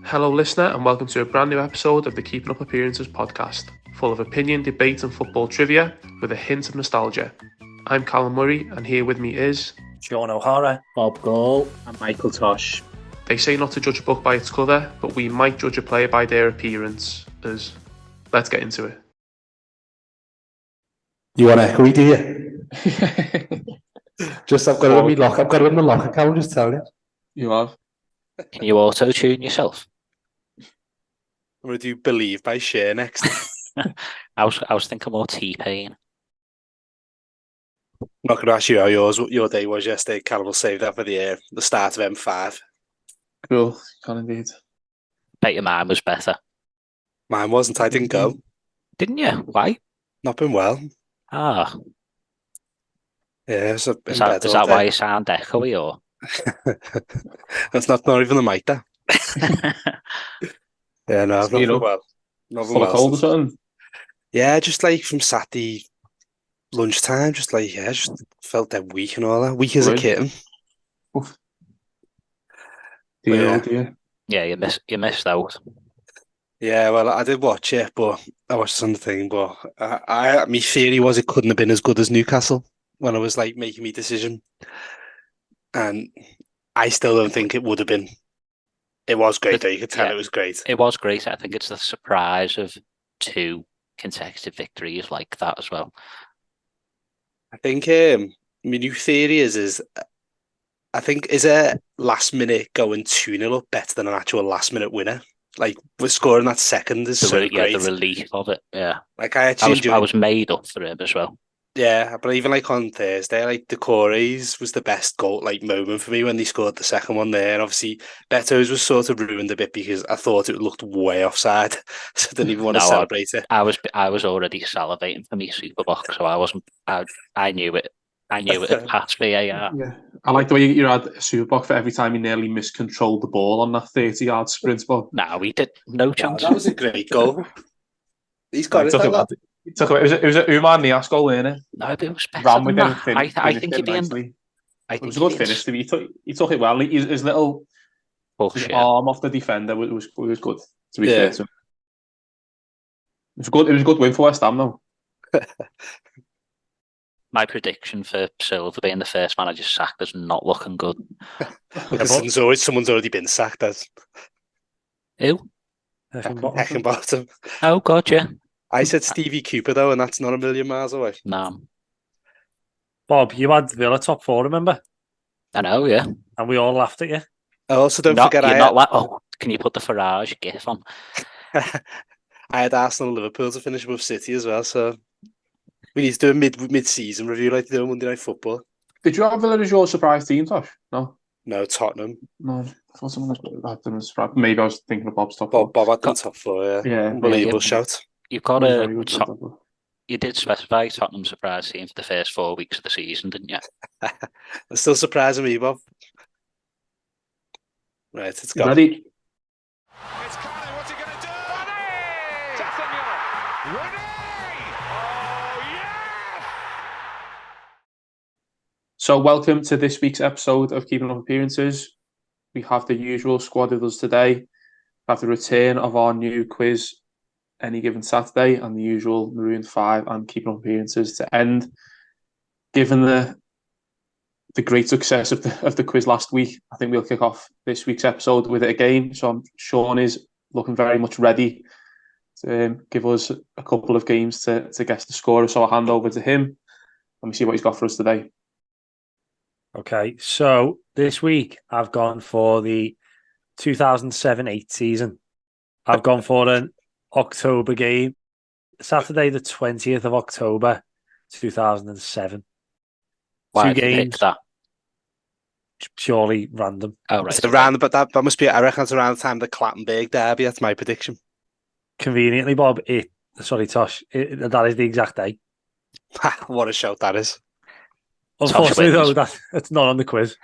Hello, listener, and welcome to a brand new episode of the Keeping Up Appearances podcast, full of opinion, debate, and football trivia with a hint of nostalgia. I'm Callum Murray, and here with me is Sean O'Hara, Bob Gall, and Michael Tosh. They say not to judge a book by its cover, but we might judge a player by their appearance. Let's get into it. You want echoey, do you? I've got it in my locker. I've got it in the locker. Can I just tell you? You have. Can you auto-tune yourself? I'm going to do Believe by Cher next. I was thinking more T-Pain. I'm not going to ask you how your day was yesterday. Callum will save that for the start of M5. Cool. Can indeed. Bet your mine was better. Mine wasn't. I didn't go. Didn't you? Why? Not been well. Ah. Yeah, Is that why you sound echoey, or? That's not even the mic, that. Yeah, no, I've not been well. Not been well. Cold or something? Yeah, just like from Saturday lunchtime, just felt dead weak and all that. Weak as a kitten. Oof. Dear. Yeah, you missed out. Yeah, well, I did watch it, but I watched something. But my theory was it couldn't have been as good as Newcastle when I was like making my decision, and I still don't think it would have been. It was great, though. You could tell it was great. It was great. I think it's the surprise of 2 consecutive victories like that as well. I think my new theory is I think is a last minute going 2-0 up better than an actual last minute winner. Like we're scoring that second is so great. Yeah, the relief of it. Yeah, like I was made up for him as well. Yeah, but even like on Thursday, like Decore's was the best goal moment for me when they scored the second one there. And obviously Beto's was sort of ruined a bit because I thought it looked way offside, so I didn't even want to celebrate it. I was already salivating for me super box, so I wasn't. I knew it. I knew it had passed VAR. Yeah, I like the way you had a super box for every time you nearly miscontrolled the ball on that 30-yard sprint ball. No, we did no chance. That was a great goal. He's got it. It was an Umar Nias goal, wasn't it? No, but it was better Ran than with that. I think he'd be in. It was a good finish. He took it well. His little arm off the defender was good. To be fair, so. It was good. It was a good win for West Ham, though. My prediction for Silva being the first manager sacked is not looking good. Someone's already been sacked. As who? Heckingbottom. Oh God, yeah. I said Stevie Cooper though, and that's not a million miles away. No. Bob, you had Villa top 4, remember? I know, yeah. And we all laughed at you. I also don't forget can you put the Farage gif on? I had Arsenal and Liverpool to finish above City as well, so we need to do a mid-season review like they do on Monday Night Football. Did you have Villa as your surprise team, Tosh? No, Tottenham. No, I thought someone had them as surprise. Maybe I was thinking of Bob's top 4. Bob had them top 4, yeah. Unbelievable shout. You've got you did specify Tottenham surprise team for the first 4 weeks of the season, didn't you? It's still surprising me, Bob. Right, let's go. Ready? It's Carney, what's he going to do? Ready! Jackson Ready! Oh, yeah! So welcome to this week's episode of Keeping Up Appearances. We have the usual squad with us today. We have the return of our new quiz, Any Given Saturday, and the usual Maroon 5 and Keeping Up Appearances to end. Given the great success of the quiz last week, I think we'll kick off this week's episode with it again. So Sean is looking very much ready to give us a couple of games to guess the score. So I'll hand over to him. Let me see what he's got for us today. Okay, so this week I've gone for the 2007-8 season. I've gone for an October game, Saturday the 20th of October, 2007. Why 2 games. Pick that? Purely random. Oh, right. It's around, but that must be, I reckon it's around the time of the Clattenburg derby. That's my prediction. Conveniently, Bob, Tosh, that is the exact day. What a shout that is. Unfortunately, though, it's not on the quiz.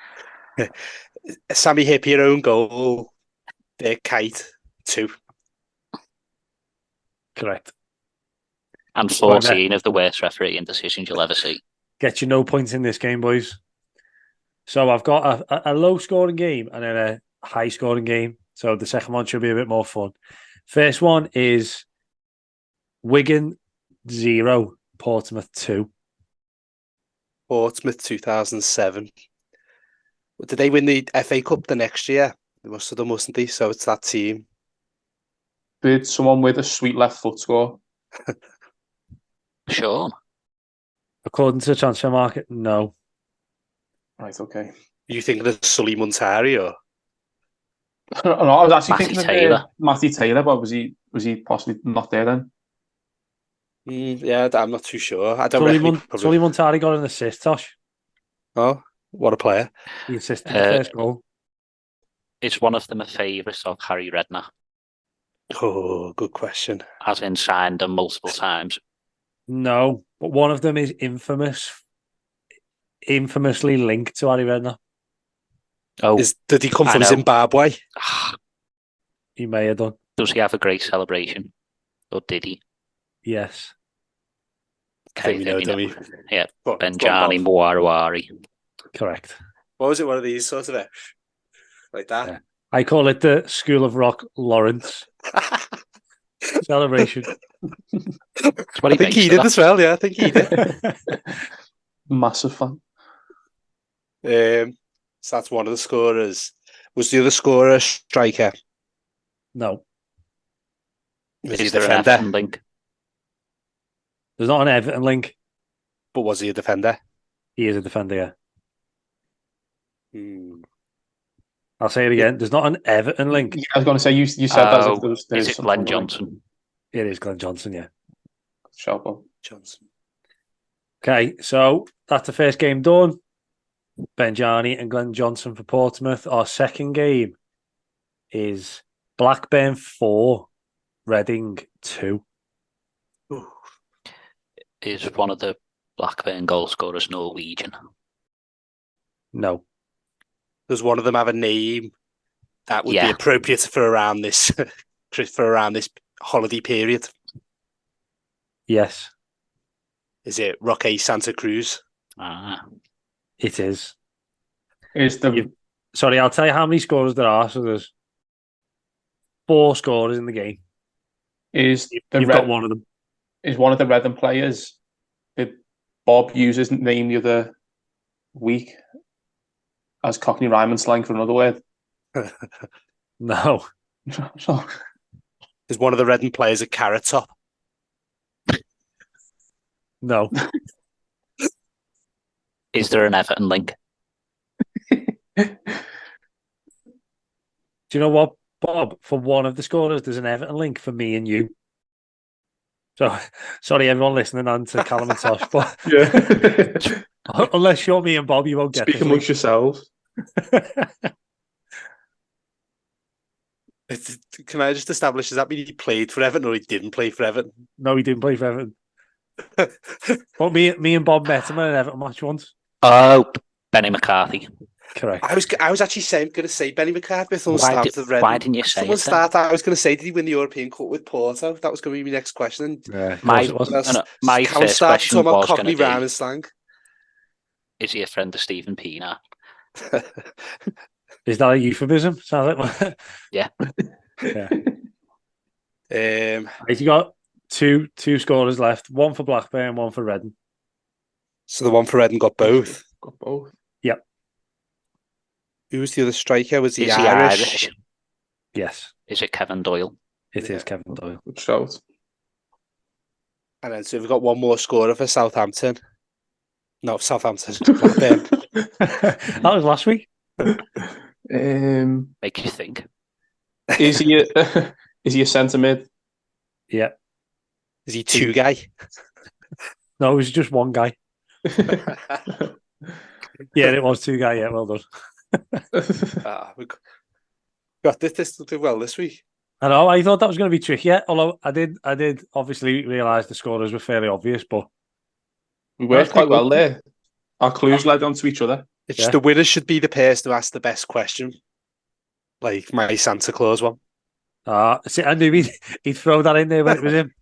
Sammy Hippier own goal. Dirk Kuyt 2. Correct. And 14 of the worst refereeing decisions you'll ever see. Get you no points in this game, boys. So I've got a low-scoring game and then a high-scoring game So the second one should be a bit more fun. First one is Wigan 0, Portsmouth 2. Portsmouth 2007. Did they win the FA Cup the next year? They must have done, mustn't they? So it's that team. Did someone with a sweet left foot score? Sean. According to the transfer market, no. Right, okay. You thinking of Sully Montari or? No, I was actually Matty thinking Taylor. of Matty Taylor, but was he possibly not there then? Yeah, I'm not too sure. I don't Sully, reckon. Sully Montari got an assist, Tosh. Oh, what a player! He assisted the first goal. Is one of them a favourite of Harry Redknapp? Oh, good question. As in signed them multiple times. No, but one of them is infamously linked to Harry Redknapp. Oh, Did he come I from know. Zimbabwe? He may have done. Does he have a great celebration? Or did he? Yes. I think we know, don't we? Yeah, Go on, Benjani Bob. Mwarawari. Correct. What was it? One of these sort of like that? Yeah. I call it the School of Rock Lawrence celebration. That's what I think he based it did off. as well. Yeah, I think he did. Massive fan. So that's one of the scorers. Was the other scorer a striker? No, Was he a Is there an defender? Everton link? there's not an Everton link. But was he a defender? He is a defender, yeah. Hmm. I'll say it again. There's not an Everton link. Yeah, I was going to say you said that as if there was. Is it Glenn Johnson? It is Glenn Johnson, yeah. Sharp one. Johnson. Okay, so that's the first game done. Benjani and Glenn Johnson for Portsmouth. Our second game is Blackburn 4, Reading 2. Is one of the Blackburn goal scorers Norwegian? No. Does one of them have a name that would be Yeah. appropriate for around this holiday period? Yes, Is it Roque Santa Cruz? Ah, it is. Is the You- Sorry, I'll tell you how many scorers there are. So there's 4 scorers in the game. is the You've got one of them. is one of the Redden players that Bob uses name the other week as Cockney Ryman slang for another word? No. So, Is one of the Reading players a Carrot Top? No. is there an Everton link? Do you know what, Bob? For one of the scorers, there's an Everton link for me and you. So, sorry, everyone listening on to Callum and Tosh, but yeah. unless you're me and Bob, you won't get Speak this link. amongst yourselves. Can I just establish, does that mean he played for Everton or he didn't play for Everton? No, he didn't play for Everton. But me and Bob met him at an Everton match once. Oh, Benny McCarthy. Correct. I was actually going to say Benny McCarthy. Why didn't you say Someone it then? start. I was going to say, did he win the European Cup with Porto? That was going to be my next question. Yeah, of My- course it was. That's- no, my Can we first start question talking about was going Cockney to be, Ryman slang? is he a friend of Stephen Pienaar? Is that a euphemism? Sounds like Yeah. Yeah. Um, Right, you got two scorers left. One for Blackburn, one for Reading. so the one for Reading got both. Got both. Who was the other striker? Was he Is he Irish? Irish? Yes, Is it Kevin Doyle? it Yeah. is Kevin Doyle. Good shout. And then so we've got one more scorer for Southampton. No, Southampton. Blackburn. That was last week. Make you think. Is he a, is he a centre mid? Yeah. Is he two guy? No, it was just one guy. Yeah, it was 2 guys. Yeah, well done. We got this did well this week. I know. I thought that was going to be tricky. Although I did obviously realise the scorers were fairly obvious, but We worked That's quite good. well there. Our clues led on to each other. It's Yeah. just the winner should be the person who asked the best question. Like my Santa Claus one. see, I knew he'd throw that in there when it was him.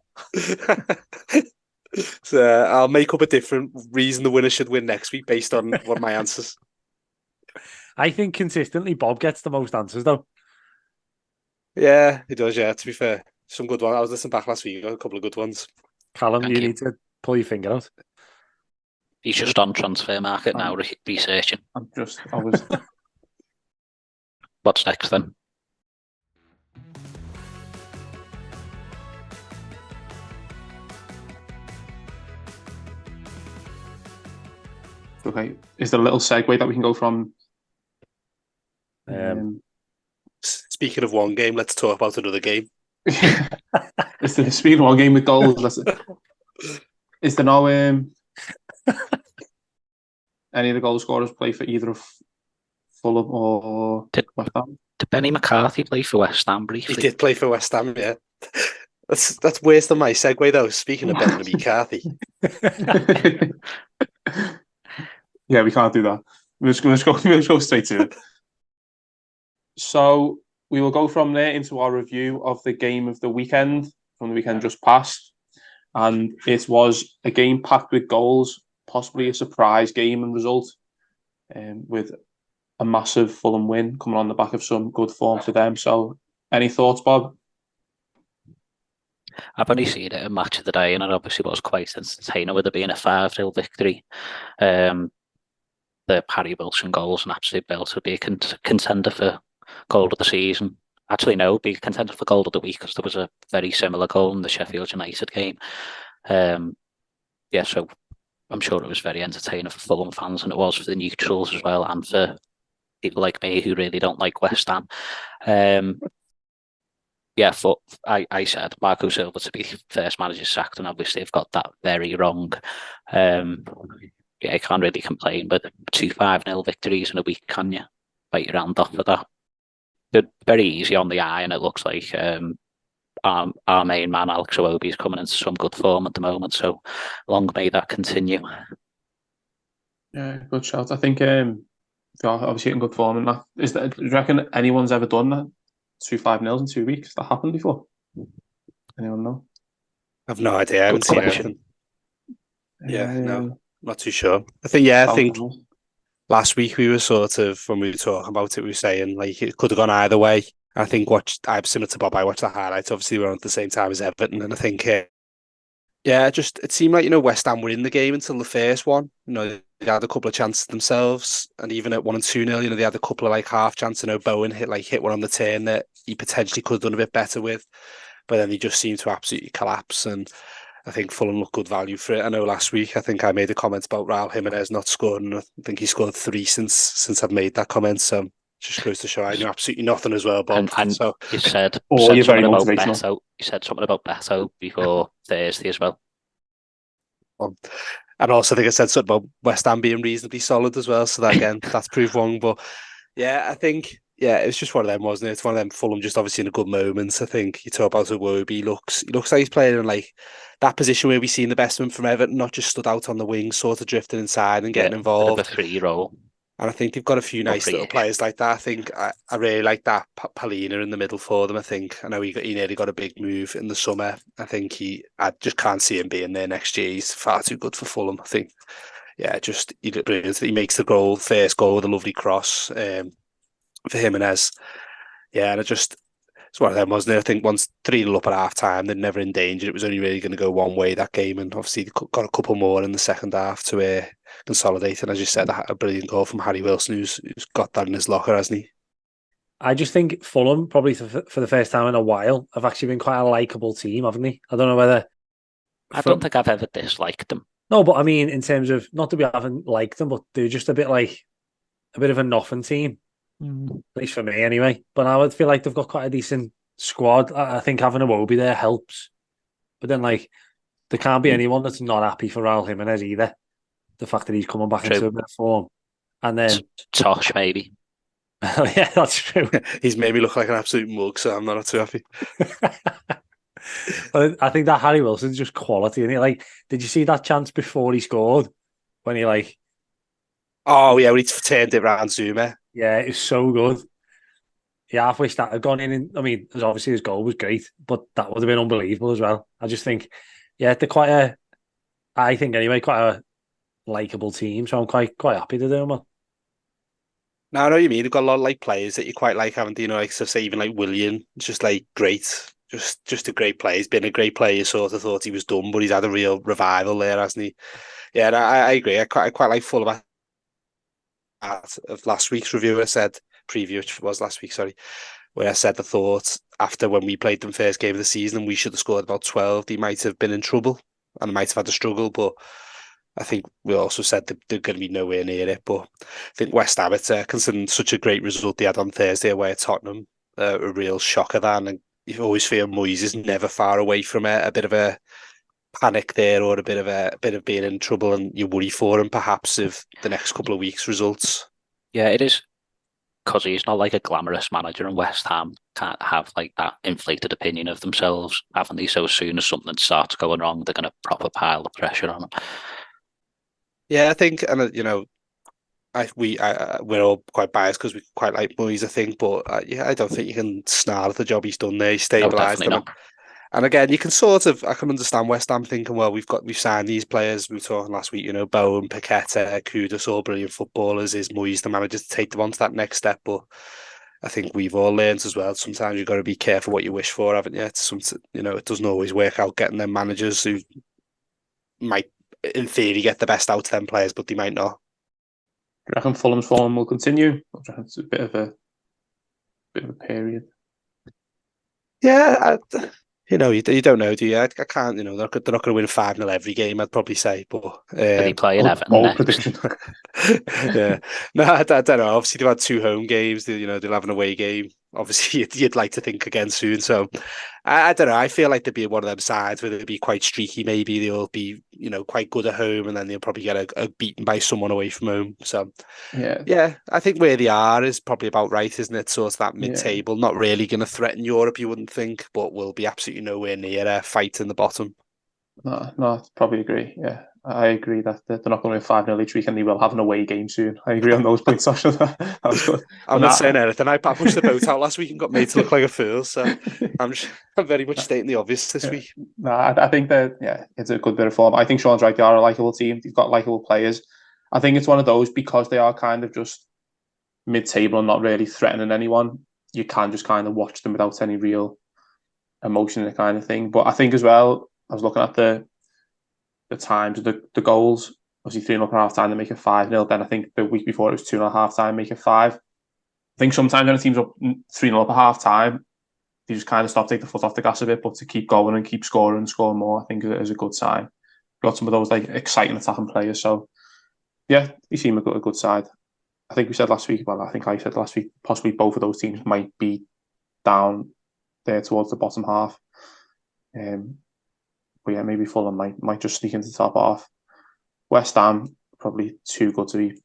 So I'll make up a different reason the winner should win next week based on what my answers. I think consistently Bob gets the most answers though. Yeah, he does. Yeah, to be fair, some good ones. I was listening back last week. Got a couple of good ones. Callum, Thank you you. need to pull your finger out. He's just on transfer market now, researching. I was. What's next then? Okay. Is there a little segue that we can go from? Speaking of one game, let's talk about another game. Speaking of one game with goals, is there no any of the goal scorers play for either of Fulham or West Ham? Did Benny McCarthy play for West Ham briefly? He did play for West Ham, yeah. That's worse than my segue though. Speaking of Benny McCarthy. Yeah, we can't do that. Let's go straight to it. So we will go from there into our review of the game of the weekend, from the weekend just past. And it was a game packed with goals, possibly a surprise game and result, with a massive Fulham win coming on the back of some good form for them. So any thoughts, Bob? I've only seen it a match of the day, and it obviously was quite entertaining with it being a 5-0 victory. The Harry Wilson goals and absolute belt would be a contender for goal of the season. Actually, no, be a contender for goal of the week because there was a very similar goal in the Sheffield United game. So I'm sure it was very entertaining for Fulham fans, and it was for the neutrals as well, and for people like me who really don't like West Ham. I said Marco Silva to be first manager sacked, and obviously they've got that very wrong. I can't really complain, but 2 5-0 victories in a week, can you? Bite your hand off for that. They're very easy on the eye, and it looks like our main man, Alex Iwobi, is coming into some good form at the moment, so long may that continue. Yeah, good shout. I think they're obviously in good form. And that do you reckon anyone's ever done that? 2 5-0 in 2 weeks? That happened before? Anyone know? I've no idea. I haven't seen anything. Yeah, no, not too sure. I think last week we were sort of, when we were talking about it, we were saying like it could have gone either way. I think I'm similar to Bob. I watched the highlights. Obviously, we were on at the same time as Everton, and I think, it seemed like West Ham were in the game until the first one. They had a couple of chances themselves, and even at 1-2-0, they had a couple of like half chances. Bowen hit one on the turn that he potentially could have done a bit better with, but then he just seemed to absolutely collapse. And I think Fulham looked good value for it. I know last week I think I made a comment about Raul Jimenez not scoring. I think he scored 3 since I've made that comment. So just goes to show I knew absolutely nothing as well, Bob. And so you said, you're very about motivational. Beto. You said something about Beto before Thursday as well. And also I think I said something about West Ham being reasonably solid as well. So that again, that's proved wrong. But yeah, I think it was just one of them, wasn't it? It's one of them. Fulham just obviously in a good moment. I think you talk about Iwobi. He looks like he's playing in like that position where we've seen the best of him from Everton, not just stood out on the wing, sort of drifting inside and getting involved. Bit of a free role. And I think they've got a few nice little players like that. I think I really like that Palina in the middle for them. I think I know he nearly got a big move in the summer. I just can't see him being there next year. He's far too good for Fulham. I think, he looked brilliant. He makes the first goal with a lovely cross for Jimenez. Yeah, and it's one of them, wasn't it? I think once 3-0 up at half time, they're never in danger. It was only really going to go one way that game, and obviously they got a couple more in the second half to consolidate. And as you said, a brilliant goal from Harry Wilson, who's got that in his locker, hasn't he? I just think Fulham, probably for the first time in a while, have actually been quite a likeable team, haven't they? I don't know whether... I don't think I've ever disliked them. No, but I mean, in terms of, not that we haven't liked them, but they're just a bit of a nothing team. At least for me, anyway. But I would feel like they've got quite a decent squad. I think having Iwobi there helps. But then, there can't be anyone that's not happy for Raul Jimenez either. The fact that he's coming back into a bit of form. And then... Tosh, maybe. Yeah, that's true. He's made me look like an absolute mug, so I'm not too happy. I think that Harry Wilson's just quality, isn't he? Did you see that chance before he scored? When he Oh, yeah, when he turned it around Zuma. Yeah, it was so good. Yeah, I wish that had gone in. And, I mean, obviously his goal was great, but that would have been unbelievable as well. I just think, they're quite a likeable team. So I'm quite happy to do them. No, I know what you mean. You've got a lot of like players that you quite like, haven't you? You know, like so say even like Willian, it's just like great, just a great player. He's been a great player. You sort of thought he was done, but he's had a real revival there, hasn't he? Yeah, and I agree. I quite like Fulham of last week's review. I said preview, which was last week, sorry, where I said the thought after when we played them first game of the season, we should have scored about 12. They might have been in trouble and might have had a struggle, but I think we also said that they're going to be nowhere near it. But I think West Ham, it's considering such a great result they had on Thursday away at Tottenham, a real shocker that. And you always feel Moyes is never far away from a bit of a panic there or a bit of being in trouble, and you worry for him perhaps if the next couple of weeks results. Yeah, it is because he's not like a glamorous manager, and West Ham can't have like that inflated opinion of themselves, haven't they? So as soon as something starts going wrong, they're going to proper pile the pressure on him. Yeah, I think, and you know, we're all quite biased because we quite like Moyes, I think, but yeah, I don't think you can snarl at the job he's done there. He's No, stabilised definitely them. not. And again, you can I can understand West Ham thinking, well, we've signed these players. We were talking last week, you know, Bowen, Paqueta, Kudus, all brilliant footballers. Is Moyes the manager to take them on to that next step? But I think we've all learned as well. Sometimes you've got to be careful what you wish for, haven't you? You know, it doesn't always work out getting them managers who might, in theory, get the best out of them players, but they might not. Do you reckon Fulham's form will continue? Or do you reckon it's a bit of a period? Yeah, you know, you don't know, do you? I can't, you know, they're not going to win 5-0 every game, I'd probably say, but Are they playing Everton Bold next? prediction. yeah, no, I don't know. Obviously, they've had 2 home games. You know, they'll have an away game. Obviously, you'd like to think again soon. So, I don't know. I feel like they'd be one of them sides where they'll be quite streaky. Maybe they'll be, you know, quite good at home, and then they'll probably get a beaten by someone away from home. So, yeah, I think where they are is probably about right, isn't it? Sort of that mid-table, not really going to threaten Europe, you wouldn't think, but will be absolutely nowhere near a fight in the bottom. No, I probably agree. Yeah, I agree that they're not going to win 5-0 each week, and they will have an away game soon. I agree on those points, Sasha. That was good. I'm not saying anything. I pushed the boat out last week and got made to look like a fool, so I'm very much stating the obvious this week. No, I think that, it's a good bit of form. I think Sean's right. They are a likeable team. They've got likeable players. I think it's one of those, because they are kind of just mid-table and not really threatening anyone, you can just kind of watch them without any real emotion and kind of thing. But I think as well, I was looking at the times of the goals. Obviously 3-0 at half time, they make it 5-0. Then I think the week before it was 2-0 at half time, make it 5. I think sometimes when a team's up 3-0 up at half time, they just kind of stop, take the foot off the gas a bit, but to keep going and keep scoring and scoring more, I think is a good sign. Got some of those like exciting attacking players. So yeah, they seem a good side. I think we said last week, well, I think I said last week, possibly both of those teams might be down there towards the bottom half. But yeah, maybe Fulham might just sneak into the top half. West Ham, probably too good to be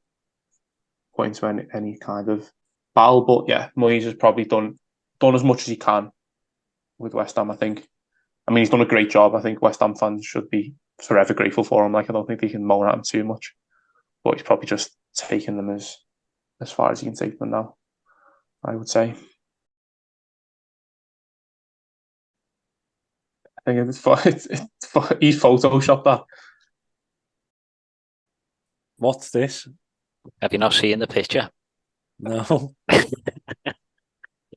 put into any kind of battle. But yeah, Moyes has probably done as much as he can with West Ham, I think. I mean, he's done a great job. I think West Ham fans should be forever grateful for him. Like, I don't think they can moan at him too much. But he's probably just taken them as far as he can take them now, I would say. I think he's photoshopped that. What's this? Have you not seen the picture? No.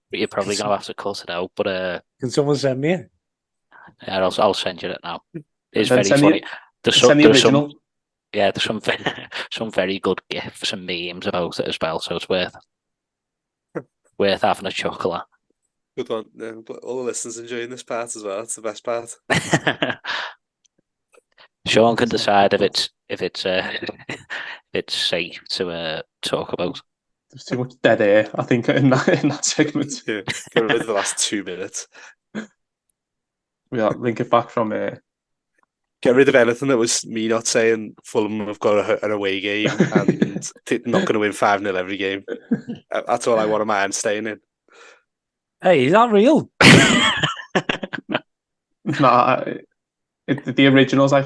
You're probably going to have to cut it out, but Can someone send me it? yeah, I'll send you it now. It's Then very funny. There's the original. there's some very good gifs and memes about it as well, so it's worth having a chuckle at. Good one. Yeah, but all the listeners enjoying this part as well. It's the best part. Sean can decide if it's safe to talk about. There's too much dead air, I think, in that segment. Yeah, get rid of the last 2 minutes. Yeah, link it back from Get rid of anything that was me not saying Fulham have got an away game and not going to win 5-0 every game. That's all I want on my hand staying in. Hey, is that real? Nah, the original's like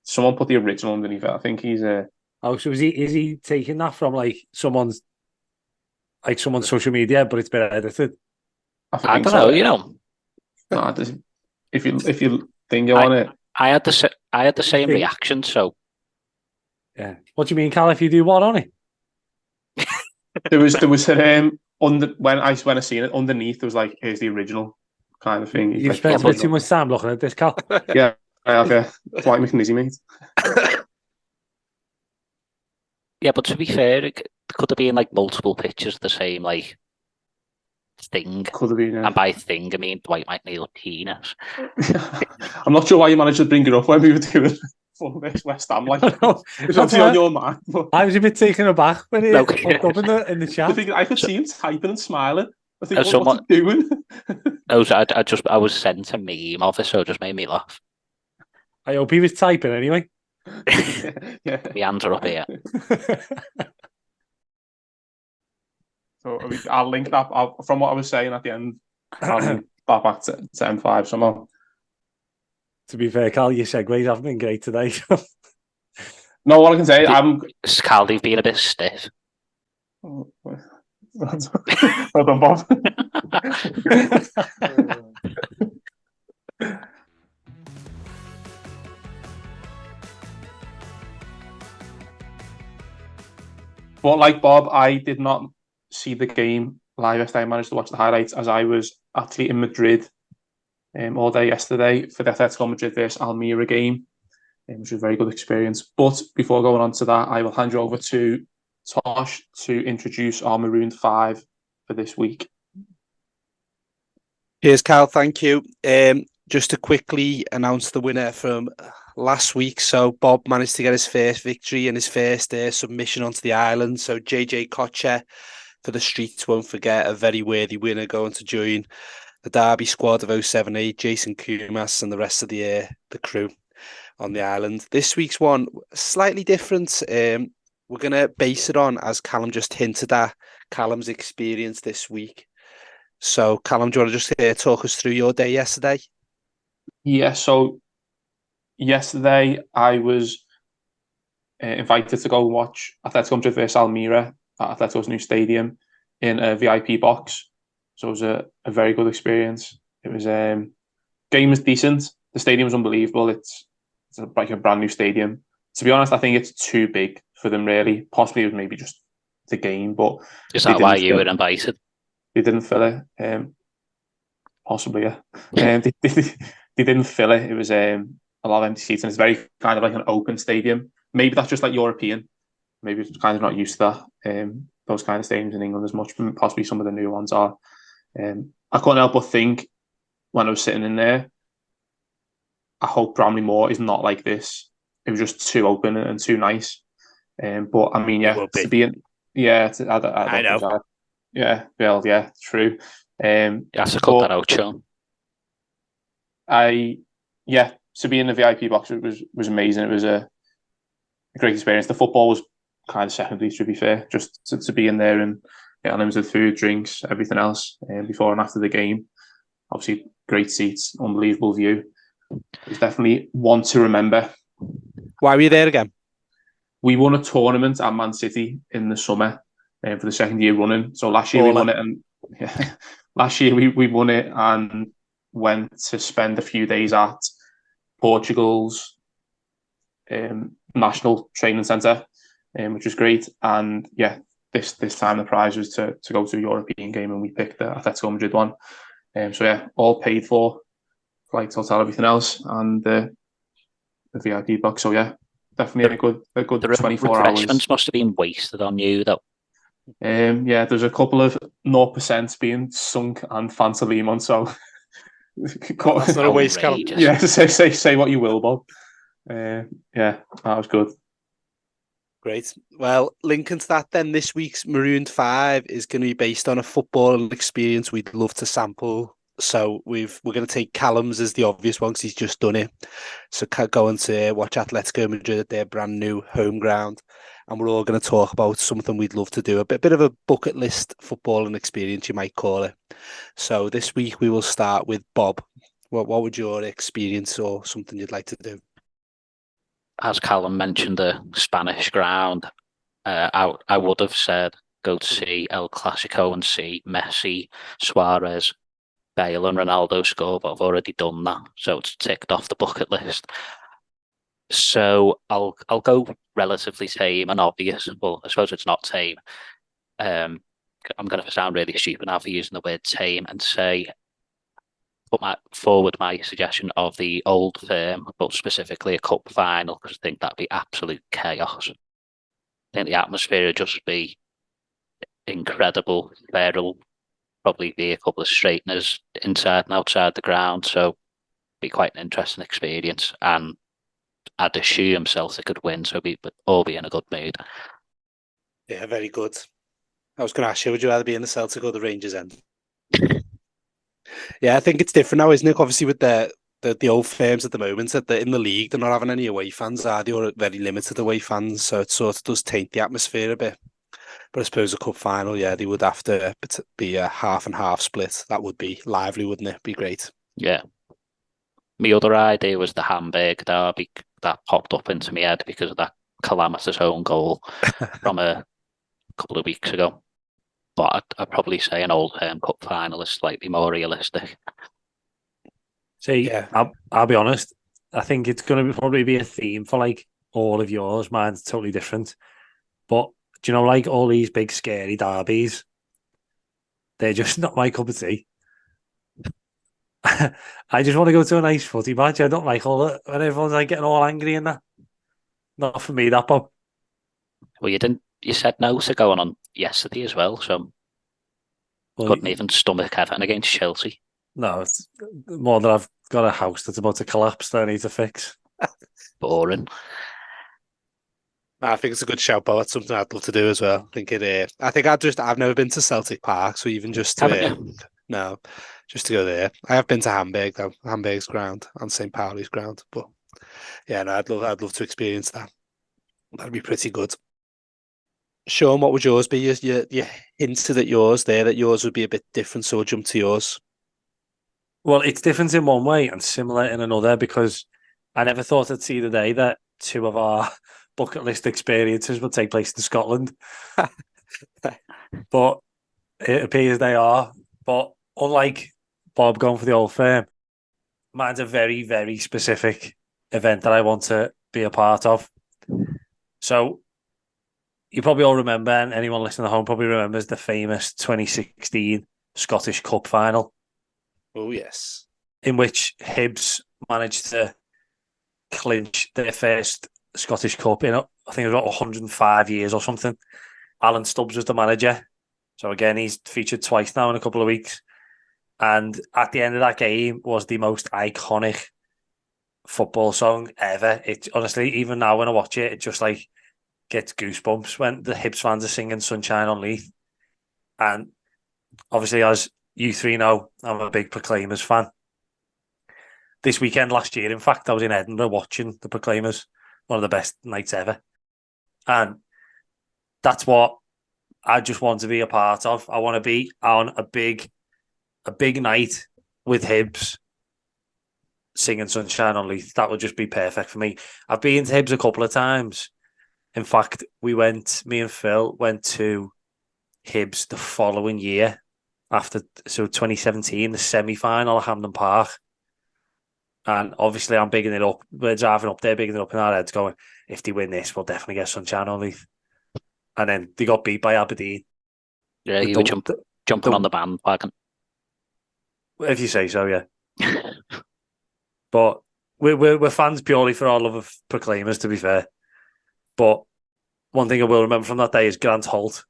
someone put the original underneath it. I think he's Oh, so is he taking that from like someone's social media, but it's been edited? I don't know, you know. Nah, if you think you want it, I had the same reaction. So yeah, what do you mean, Cal? If you do what on it? there was under when I seen it underneath there was like here's the original kind of thing. You've Like, spent a proper- bit too much time looking at this, Cal. Yeah, I have. Yeah, it's like McNizzy, mate. Yeah, but to be fair, it could have been like multiple pictures of the same like thing. Could have been. Yeah. And by thing, I mean Dwight McNeil penis. I'm not sure why you managed to bring it up when we were doing full this West Ham. Like, it's That's obviously why on your mind. But I was a bit taken aback when he No. popped up in the the chat. thing, I could see him typing and smiling. I think, So what's he doing? I was sent a meme of it, so it just made me laugh. I hope he was typing anyway. Yeah. My hands are up here. So I'll link that. From what I was saying at the end, I'll link that back to M5 somehow. To be fair, Cal, your segues haven't been great today. No, what I can say, I'm. Scaldy's been a bit stiff. Well done, Bob. But like Bob, I did not see the game live yesterday. I managed to watch the highlights as I was actually in Madrid all day yesterday for the Atletico Madrid versus Almeria game, which was a very good experience. But before going on to that, I will hand you over to Tosh to introduce our Marooned 5 for this week. Here's Cal, thank you. Just to quickly announce the winner from last week. So Bob managed to get his first victory and his first submission onto the island. So JJ Kocher for the streets won't forget, a very worthy winner going to join the Derby squad of 078, Jason Kumas and the rest of the crew on the island. This week's one, slightly different. We're going to base it on, as Callum just hinted at, Callum's experience this week. So Callum, do you want to just talk us through your day yesterday? Yeah, so yesterday I was invited to go watch Atletico Madrid versus Almeria at Atletico's new stadium in a VIP box. So it was a very good experience. It was game was decent. The stadium was unbelievable. It's like a brand new stadium. To be honest, I think it's too big for them really. Possibly it was maybe just the game, but Is that why you were invited? they didn't fill it. Possibly, yeah. They didn't fill it. It was a lot of empty seats, and it's very kind of like an open stadium. Maybe that's just like European. Maybe it's kind of not used to that. Those kind of stadiums in England as much. Possibly some of the new ones are. I couldn't help but think when I was sitting in there, I hope Bramley Moore is not like this. It was just too open and too nice. But I mean, yeah, to be in, yeah, I know. Yeah, well, yeah, true. You have to cut that out, Sean. To be in the VIP box was amazing. It was a great experience. The football was kind of secondary, to be fair. Just to be in there and get unlimited food, drinks, everything else, before and after the game. Obviously, great seats, unbelievable view. It's definitely one to remember. Why were you there again? We won a tournament at Man City in the summer for the second year running. So last year we won it, and last year we won it and went to spend a few days at Portugal's national training centre, which was great. And yeah, this time the prize was to go to a European game, and we picked the Atletico Madrid one. So yeah, all paid for, flights, hotel, everything else, and the VIP box. So yeah, definitely a good 24 hours. Refreshments must have been wasted on you, though. Yeah, there's a couple of 0% being sunk and Fanta Limon, so that's not a waste, Cal. Yeah, say what you will, Bob. Yeah, that was good. Great. Well, linking to that then, this week's Marooned 5 is going to be based on a football experience we'd love to sample. So we're going to take Callum's as the obvious one because he's just done it. So going to watch Atletico Madrid at their brand new home ground. And we're all going to talk about something we'd love to do, a bit of a bucket list footballing experience, you might call it. So this week we will start with Bob. What would your experience or something you'd like to do? As Callum mentioned, the Spanish ground, I would have said go to see El Clasico and see Messi, Suarez, Bale and Ronaldo score, but I've already done that, so it's ticked off the bucket list. So I'll go relatively tame and obvious. Well, I suppose it's not tame. I'm going to sound really stupid now for using the word tame and say forward my suggestion of the Old Firm, but specifically a cup final, because I think that'd be absolute chaos. I think the atmosphere would just be incredible. There'll probably be a couple of straighteners inside and outside the ground, so it'd be quite an interesting experience. And I'd assume Celtic could win, so we'd all be in a good mood. Yeah, very good. I was going to ask you, would you rather be in the Celtic or the Rangers end? Yeah, I think it's different now, isn't it? Obviously, with the old firms at the moment, that they're in the league, they're not having any away fans, are they? Or very limited away fans, so it sort of does taint the atmosphere a bit. But I suppose a cup final, yeah, they would have to be a half and half split. That would be lively, wouldn't it? Be great. Yeah. My other idea was the Hamburg derby that popped up into my head because of that calamitous own goal from a couple of weeks ago. But I'd probably say an Old Firm Cup final is slightly more realistic. See, Yeah. I'll be honest. I think it's going to probably be a theme for like all of yours. Mine's totally different. But do you know, like all these big scary derbies, they're just not my cup of tea. I just want to go to a nice footy match. I don't like all that when everyone's like getting all angry and that. Not for me, that Bob. Well, you said no to going on yesterday as well, so Well, couldn't even stomach Everton against Chelsea. no, it's more that I've got a house that's about to collapse that I need to fix. Boring. I think it's a good shout, but that's something I'd love to do as well. I think I've never been to Celtic Park, so even just to Haven't no, just to go there. I have been to Hamburg though, Hamburg's ground and St. Pauli's ground, but yeah, no, I'd love to experience that. That'd be pretty good. Sean, what would yours be? You hinted at yours there that yours would be a bit different, so we'll jump to yours. Well, it's different in one way and similar in another because I never thought I'd see the day that two of our bucket list experiences would take place in Scotland. But it appears they are. But unlike Bob going for the Old Firm, mine's a very, very specific event that I want to be a part of. So you probably all remember, and anyone listening at home probably remembers the famous 2016 Scottish Cup final, Oh yes, in which Hibs managed to clinch their first Scottish Cup in, I think it was about 105 years or something. Alan Stubbs was the manager. So again, he's featured twice now in a couple of weeks. And at the end of that game was the most iconic football song ever. It honestly, even now when I watch it, it just like gets goosebumps when the Hibs fans are singing Sunshine on Leith. And obviously, as you three know, I'm a big Proclaimers fan. This weekend last year, in fact, I was in Edinburgh watching the Proclaimers, one of the best nights ever. And that's what I just want to be a part of. I want to be on a big night with Hibs singing Sunshine on Leith. That would just be perfect for me. I've been to Hibs a couple of times. In fact, me and Phil went to Hibs the following year after, so 2017, the semi-final at Hampden Park. And obviously I'm bigging it up. We're driving up there, bigging it up in our heads going, if they win this, we'll definitely get Sunshine on Leith. And then they got beat by Aberdeen. Yeah, you were jumping on the bandwagon. If you say so, yeah. But we're fans purely for our love of Proclaimers, to be fair. But one thing I will remember from that day is Grant Holt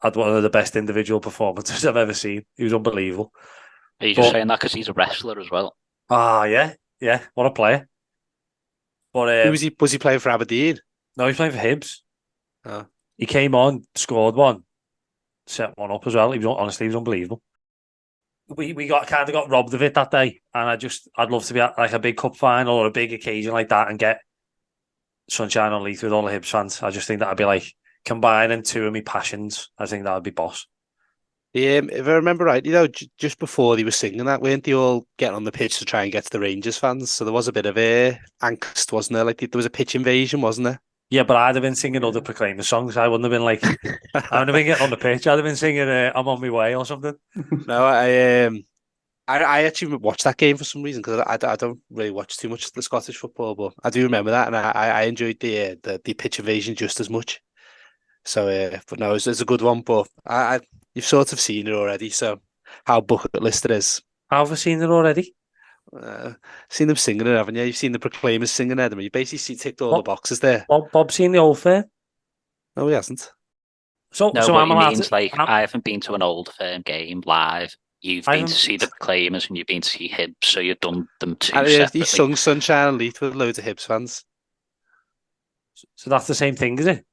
had one of the best individual performances I've ever seen. He was unbelievable. Are you just saying that because he's a wrestler as well? Yeah. What a player. But who was he playing for Aberdeen? No, he's playing for Hibs. Oh. He came on, scored one, set one up as well. He was unbelievable. We got robbed of it that day, and I'd love to be at like a big cup final or a big occasion like that and get Sunshine on Leith with all the Hibs fans. I just think that'd be like combining two of my passions. I think that would be boss. Yeah, if I remember right, just before they were singing that, weren't they all getting on the pitch to try and get to the Rangers fans? So there was a bit of angst, wasn't there? Like there was a pitch invasion, wasn't there? Yeah, but I'd have been singing other Proclaimer songs. I wouldn't have been like, I wouldn't have been getting on the pitch. I'd have been singing I'm on my way or something. No, I actually watched that game for some reason because I don't really watch too much of the Scottish football, but I do remember that, and I enjoyed the pitch invasion just as much. So, but no, it's a good one. But you've sort of seen it already. So, how bucket list it is. Have I seen it already? Seen them singing it, haven't you? You've seen the Proclaimers singing it. I mean, you basically ticked all the What? boxes there. Bob seen the Old Firm? No, he hasn't. So No, so but I'm he allowed means to. like I haven't been to an Old Firm game live. You've I been to haven't- see the Proclaimers and you've been to see Hibs, so you've done them two And he separately. sung Sunshine and Leith with loads of Hibs fans. So that's the same thing, is it?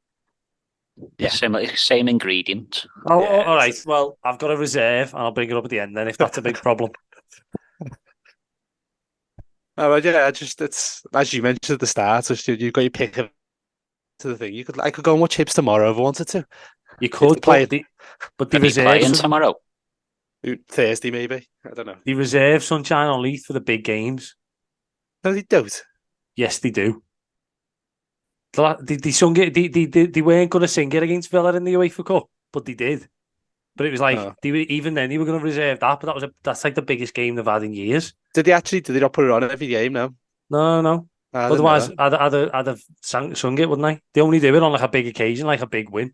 Yeah. Same ingredient. Oh, Yeah, all right. Well, I've got a reserve, and I'll bring it up at the end then if that's a big problem. Oh, well, yeah, it's as you mentioned at the start. So you've got your pick of to the thing. I could go and watch Hibs tomorrow if I wanted to. You could, play but the Are you playing reserve, tomorrow? Thursday maybe. I don't know. the reserve Sunshine on Leith for the big games. No, they don't. Yes, they do. They sung it. They weren't going to sing it against Villa in the UEFA Cup, but they did. But it was like Oh. even then they were going to reserve that. But that's like the biggest game they've had in years. Did they not put it on every game? No. No. I didn't know Otherwise, that. I'd have sung it, wouldn't I? They only do it on like a big occasion, like a big win.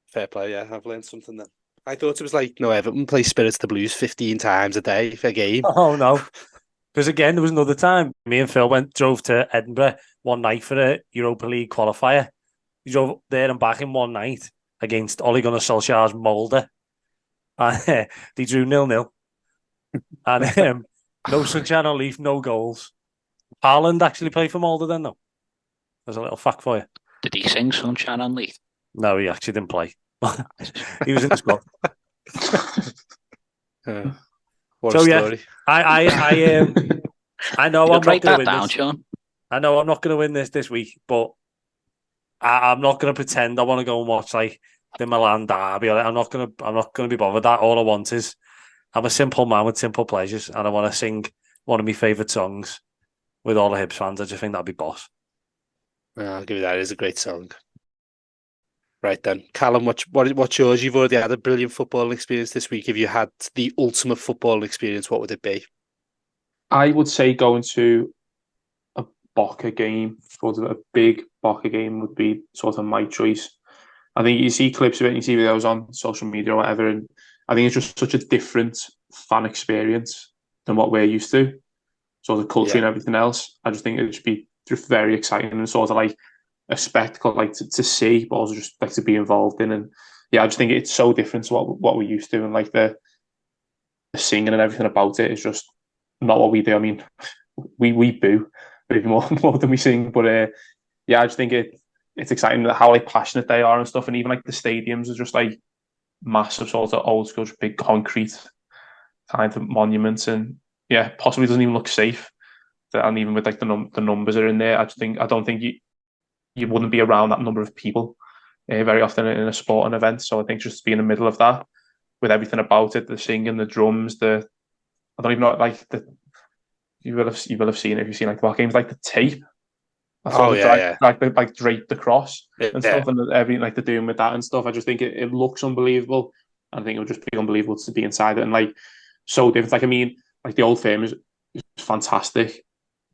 Fair play. Yeah, I've learned something then. I thought it was like Everton play Spirits of the Blues 15 times a day for a game. Oh no. Because again, there was another time me and Phil drove to Edinburgh one night for a Europa League qualifier. We drove there and back in one night against Ole Gunnar Solskjaer's Molde. And they drew 0-0. And no Sunshine on Leith, no goals. Haaland actually played for Molde then, though. There's a little fact for you. Did he sing Sunshine on Leith? No, he actually didn't play. He was in the squad. What So, a yeah. story. I know You'll I'm not write going to that win down, this. Sean. I know I'm not going to win this week, but I'm not going to pretend I want to go and watch like the Milan derby. I'm not going to be bothered. That all I want is I'm a simple man with simple pleasures, and I want to sing one of my favourite songs with all the Hibs fans. I just think that'd be boss. I'll give you that. It is a great song. Right then, Callum, what's yours? You've already had a brilliant footballing experience this week. If you had the ultimate footballing experience, what would it be? I would say going to a Boca game, sort of a big Boca game, would be sort of my choice. I think you see clips of it and you see videos on social media or whatever, and I think it's just such a different fan experience than what we're used to. So the culture and everything else, I just think it would just be just very exciting and sort of like a spectacle, like to see, but also just like to be involved in. And yeah, I just think it's so different to what we're used to, and like the singing and everything about it is just not what we do. I mean, we boo maybe more than we sing, but yeah, I just think it's exciting how like passionate they are and stuff, and even like the stadiums are just like massive sort of old school, just big concrete kind of monuments, and yeah, possibly doesn't even look safe. And even with like the numbers are in there, I don't think you wouldn't be around that number of people very often in a sporting event. So I think just to be in the middle of that with everything about it, the singing, the drums, I don't even know, like you will have seen it if you've seen like what games, like the tape. Like drape the cross and stuff, and everything like they're doing with that and stuff. I just think it looks unbelievable. I think it would just be unbelievable to be inside it, and like so different. Like I mean, like the Old Firm is fantastic,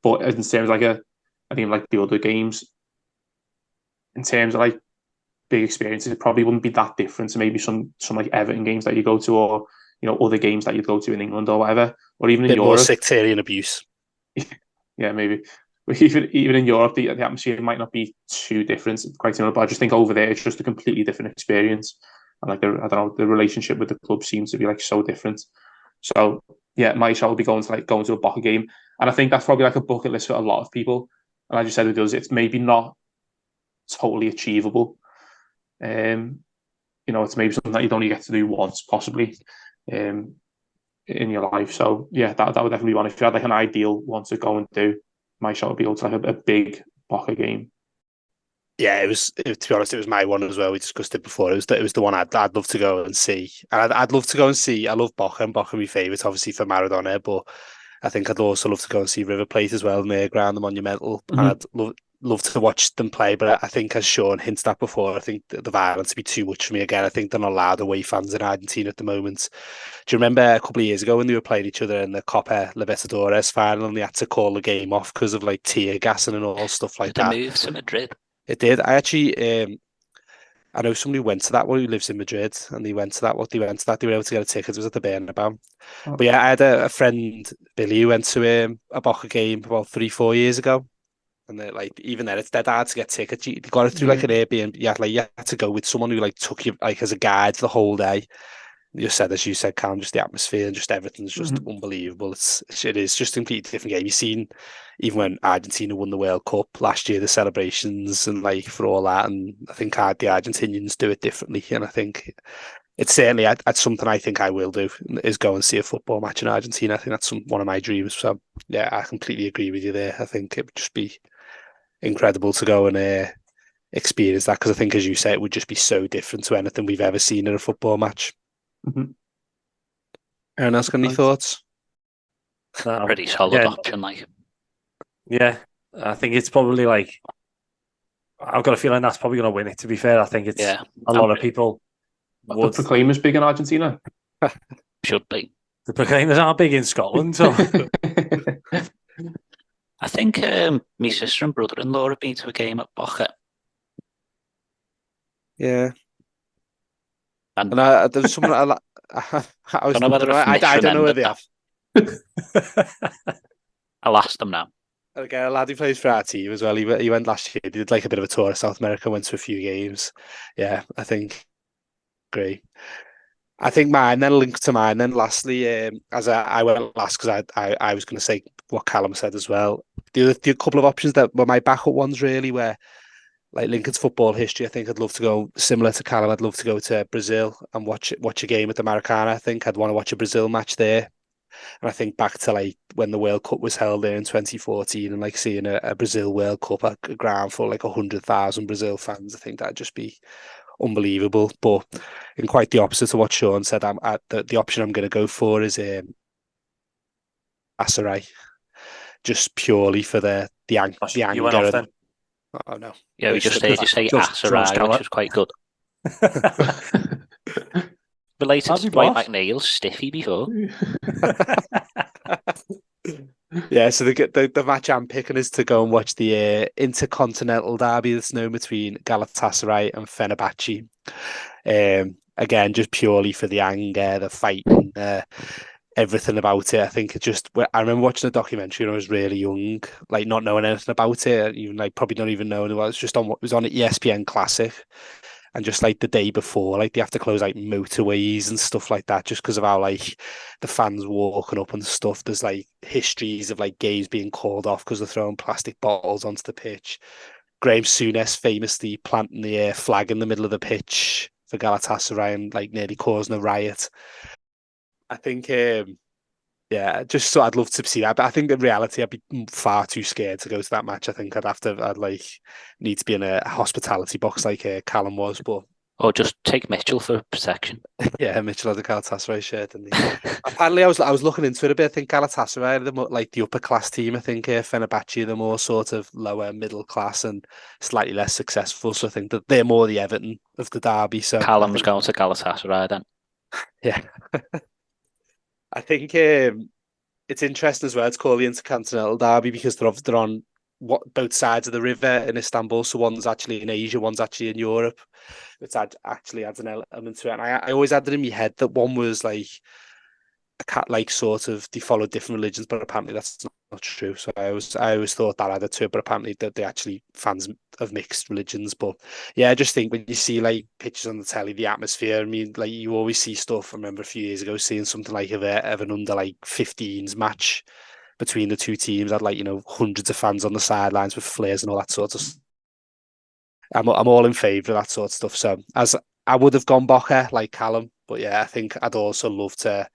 but in terms of like I think like the other games, in terms of like big experiences, it probably wouldn't be that different to maybe some like Everton games that you go to, or other games that you'd go to in England or whatever, or even in Europe. More sectarian abuse. Yeah, maybe. But even in Europe, the atmosphere might not be too different, quite similar. But I just think over there, it's just a completely different experience. And like the relationship with the club seems to be like so different. So yeah, my shot would be going to a Boca game, and I think that's probably like a bucket list for a lot of people. And as you said, it's maybe not totally achievable. It's maybe something that you'd only get to do once, possibly, in your life. So yeah, that would definitely be one. If you had like an ideal one to go and do, my shot would be also like a big Boca game. Yeah, to be honest, it was my one as well. We discussed it before. It was the one I'd love to go and see. And I'd love to go and see. I love Boca, and Boca my favourite, obviously, for Maradona. But I think I'd also love to go and see River Plate as well, near ground, the Monumental. Mm-hmm. And I'd love to watch them play. But I think, as Sean hinted at before, I think the violence would be too much for me again. I think they're not allowed away fans in Argentina at the moment. Do you remember a couple of years ago when they were playing each other in the Copa Libertadores final, and they had to call the game off because of like tear gassing and all stuff like that? Did they move to Madrid? It did. I actually, I know somebody who went to that one who lives in Madrid, and they went to that. What they went to that, they were able to get a ticket. It was at the Bernabeu. Oh. But yeah, I had a friend, Billy, who went to a Boca game about 3-4 years ago. And they're like, even then, it's dead hard to get tickets. You got it through like an Airbnb. You had to go with someone who like took you like as a guide the whole day. You said, as you said, Callum, just the atmosphere and just everything's just unbelievable. It is just a completely different game. You've seen, even when Argentina won the World Cup last year, the celebrations and like for all that. And I think the Argentinians do it differently. And I think it's certainly that's something I think I will do, is go and see a football match in Argentina. I think that's one of my dreams. So yeah, I completely agree with you there. I think it would just be incredible to go and experience that, because I think, as you say, it would just be so different to anything we've ever seen in a football match. Aaron, else got any thoughts? Pretty solid option, like. Yeah, I think it's probably like, I've got a feeling that's probably going to win it, to be fair. I think it's a lot of people would. The Proclaimers big in Argentina? Should be. The Proclaimers aren't big in Scotland, so. I think my sister and brother-in-law have been to a game at Boca. Yeah. And there's someone I was don't know whether I don't know where they have. I'll ask them now. Okay, a lad who plays for our team as well. He went last year. He did like a bit of a tour of South America, went to a few games. Yeah, I think great. I think mine, then linked to mine, then lastly, as I went last because I was going to say what Callum said as well. The couple of options that were my backup ones really were like Lincoln's football history. I think I'd love to go, similar to Callum, I'd love to go to Brazil and watch a game at the Maracana. I think I'd want to watch a Brazil match there. And I think back to like when the World Cup was held there in 2014 and like seeing a Brazil World Cup at a ground for like 100,000 Brazil fans. I think that'd just be unbelievable. But in quite the opposite to what Sean said, the option I'm going to go for is Asarai, just purely for the anger. You went off then? Oh no! Yeah, we just heard you say Asarai, which was quite good. Related to Dwight McNeil's Stiffy before. Yeah, so the match I'm picking is to go and watch the Intercontinental Derby that's known between Galatasaray and Fenerbahce. Again, just purely for the anger, the fighting, everything about it. I think I remember watching a documentary when I was really young, like not knowing anything about it, even like probably not even knowing it was just on what was on at ESPN Classic. And just like the day before, like they have to close like motorways and stuff like that, just because of how like the fans walking up and stuff. There's like histories of like games being called off because they're throwing plastic bottles onto the pitch. Graham Souness famously planting the flag in the middle of the pitch for Galatasaray and like nearly causing a riot. I think, just so I'd love to see that, but I think in reality I'd be far too scared to go to that match. I think I'd like need to be in a hospitality box like Callum was, but or just take Mitchell for protection. Yeah, Mitchell had a Galatasaray shirt, didn't he? Apparently, I was looking into it a bit. I think Galatasaray are like the upper class team. I think Fenerbahce are the more sort of lower middle class and slightly less successful. So I think that they're more the Everton of the derby. So Callum's going to Galatasaray then. Yeah. I think it's interesting as well. It's called the Intercontinental Derby because they're on both sides of the river in Istanbul. So one's actually in Asia, one's actually in Europe. Which actually adds an element to it. And I always had it in my head that one was like sort of they followed different religions, but apparently that's not true. So I always thought that added to it, but apparently that they actually fans of mixed religions. But yeah, I just think when you see like pictures on the telly, the atmosphere. I mean, like you always see stuff. I remember a few years ago seeing something like of an under like 15s match between the two teams. Had like hundreds of fans on the sidelines with flares and all that sort of stuff. I'm all in favour of that sort of stuff. So as I would have gone Boca like Callum, but yeah, I think I'd also love to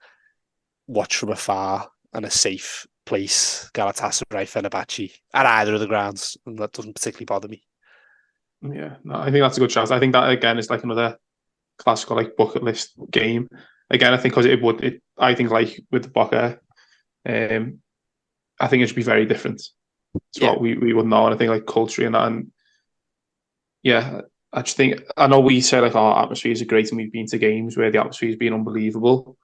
watch from afar and a safe place, Galatasaray, Fenerbahce, at either of the grounds, and that doesn't particularly bother me. Yeah, no, I think that's a good chance. I think that again is like another classical like bucket list game. Again, I think because I think like with the Boca, I think it should be very different. It's what we would know, and I think like culture and that, and yeah, I just think I know we say like our atmospheres are great, and we've been to games where the atmosphere has been unbelievable.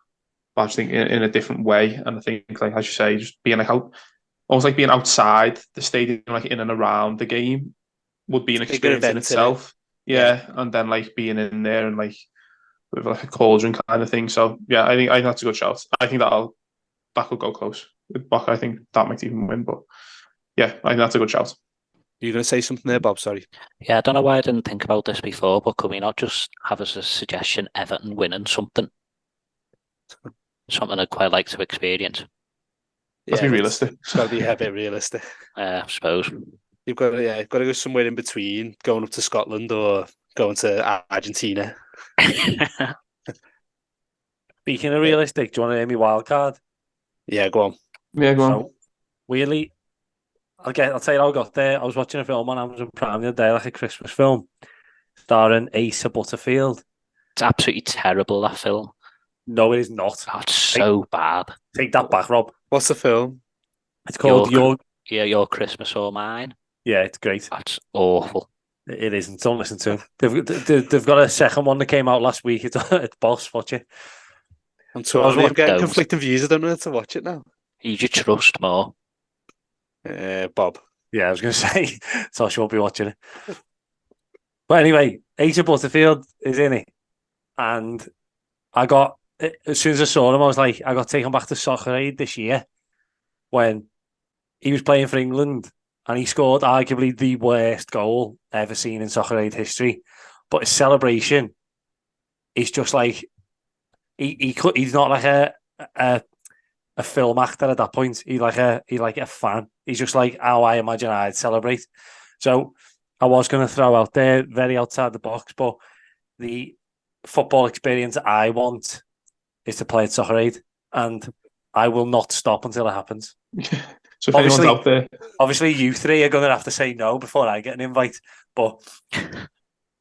But I just think in a different way, and I think like as you say, just being like almost like being outside the stadium, like in and around the game, would be an experience in itself. Yeah, and then like being in there and like with like a cauldron kind of thing. So yeah, I think that's a good shout. I think that could go close with Boca. I think that might even win, but yeah, I think that's a good shout. You're going to say something there, Bob? Sorry. Yeah, I don't know why I didn't think about this before, but could we not just have as a suggestion Everton winning something? Something I'd quite like to experience. Let's be realistic. It's got to be a bit realistic. I suppose. You've got to go somewhere in between, going up to Scotland or going to Argentina. Speaking of realistic, do you want to hear me wild card? Yeah, go on. Yeah, go on. So, weirdly, I'll tell you how I got there. I was watching a film on Amazon Prime the other day, like a Christmas film, starring Asa Butterfield. It's absolutely terrible, that film. No, it is not. Oh, it's so bad. Take that back, Rob. What's the film? It's called Your Christmas or Mine. Yeah, it's great. That's awful. It isn't. Don't listen to him. They've got a second one that came out last week. It's Boss. Watch it. I'm torn. I'm getting those. conflicting views. I don't know how to watch it now. You just trust more. Bob. Yeah, I was going to say, so she won't be watching it. But anyway, Asa Butterfield is in it. And as soon as I saw him, I got taken back to Soccer Aid this year when he was playing for England and he scored arguably the worst goal ever seen in Soccer Aid history. But his celebration is just like, he's not like a film actor at that point. He's like a fan. He's just like how I imagine I'd celebrate. So I was going to throw out there, very outside the box, but the football experience I want is to play at Soccer Aid, and I will not stop until it happens. So if anyone's out there, obviously you three are going to have to say no before I get an invite. But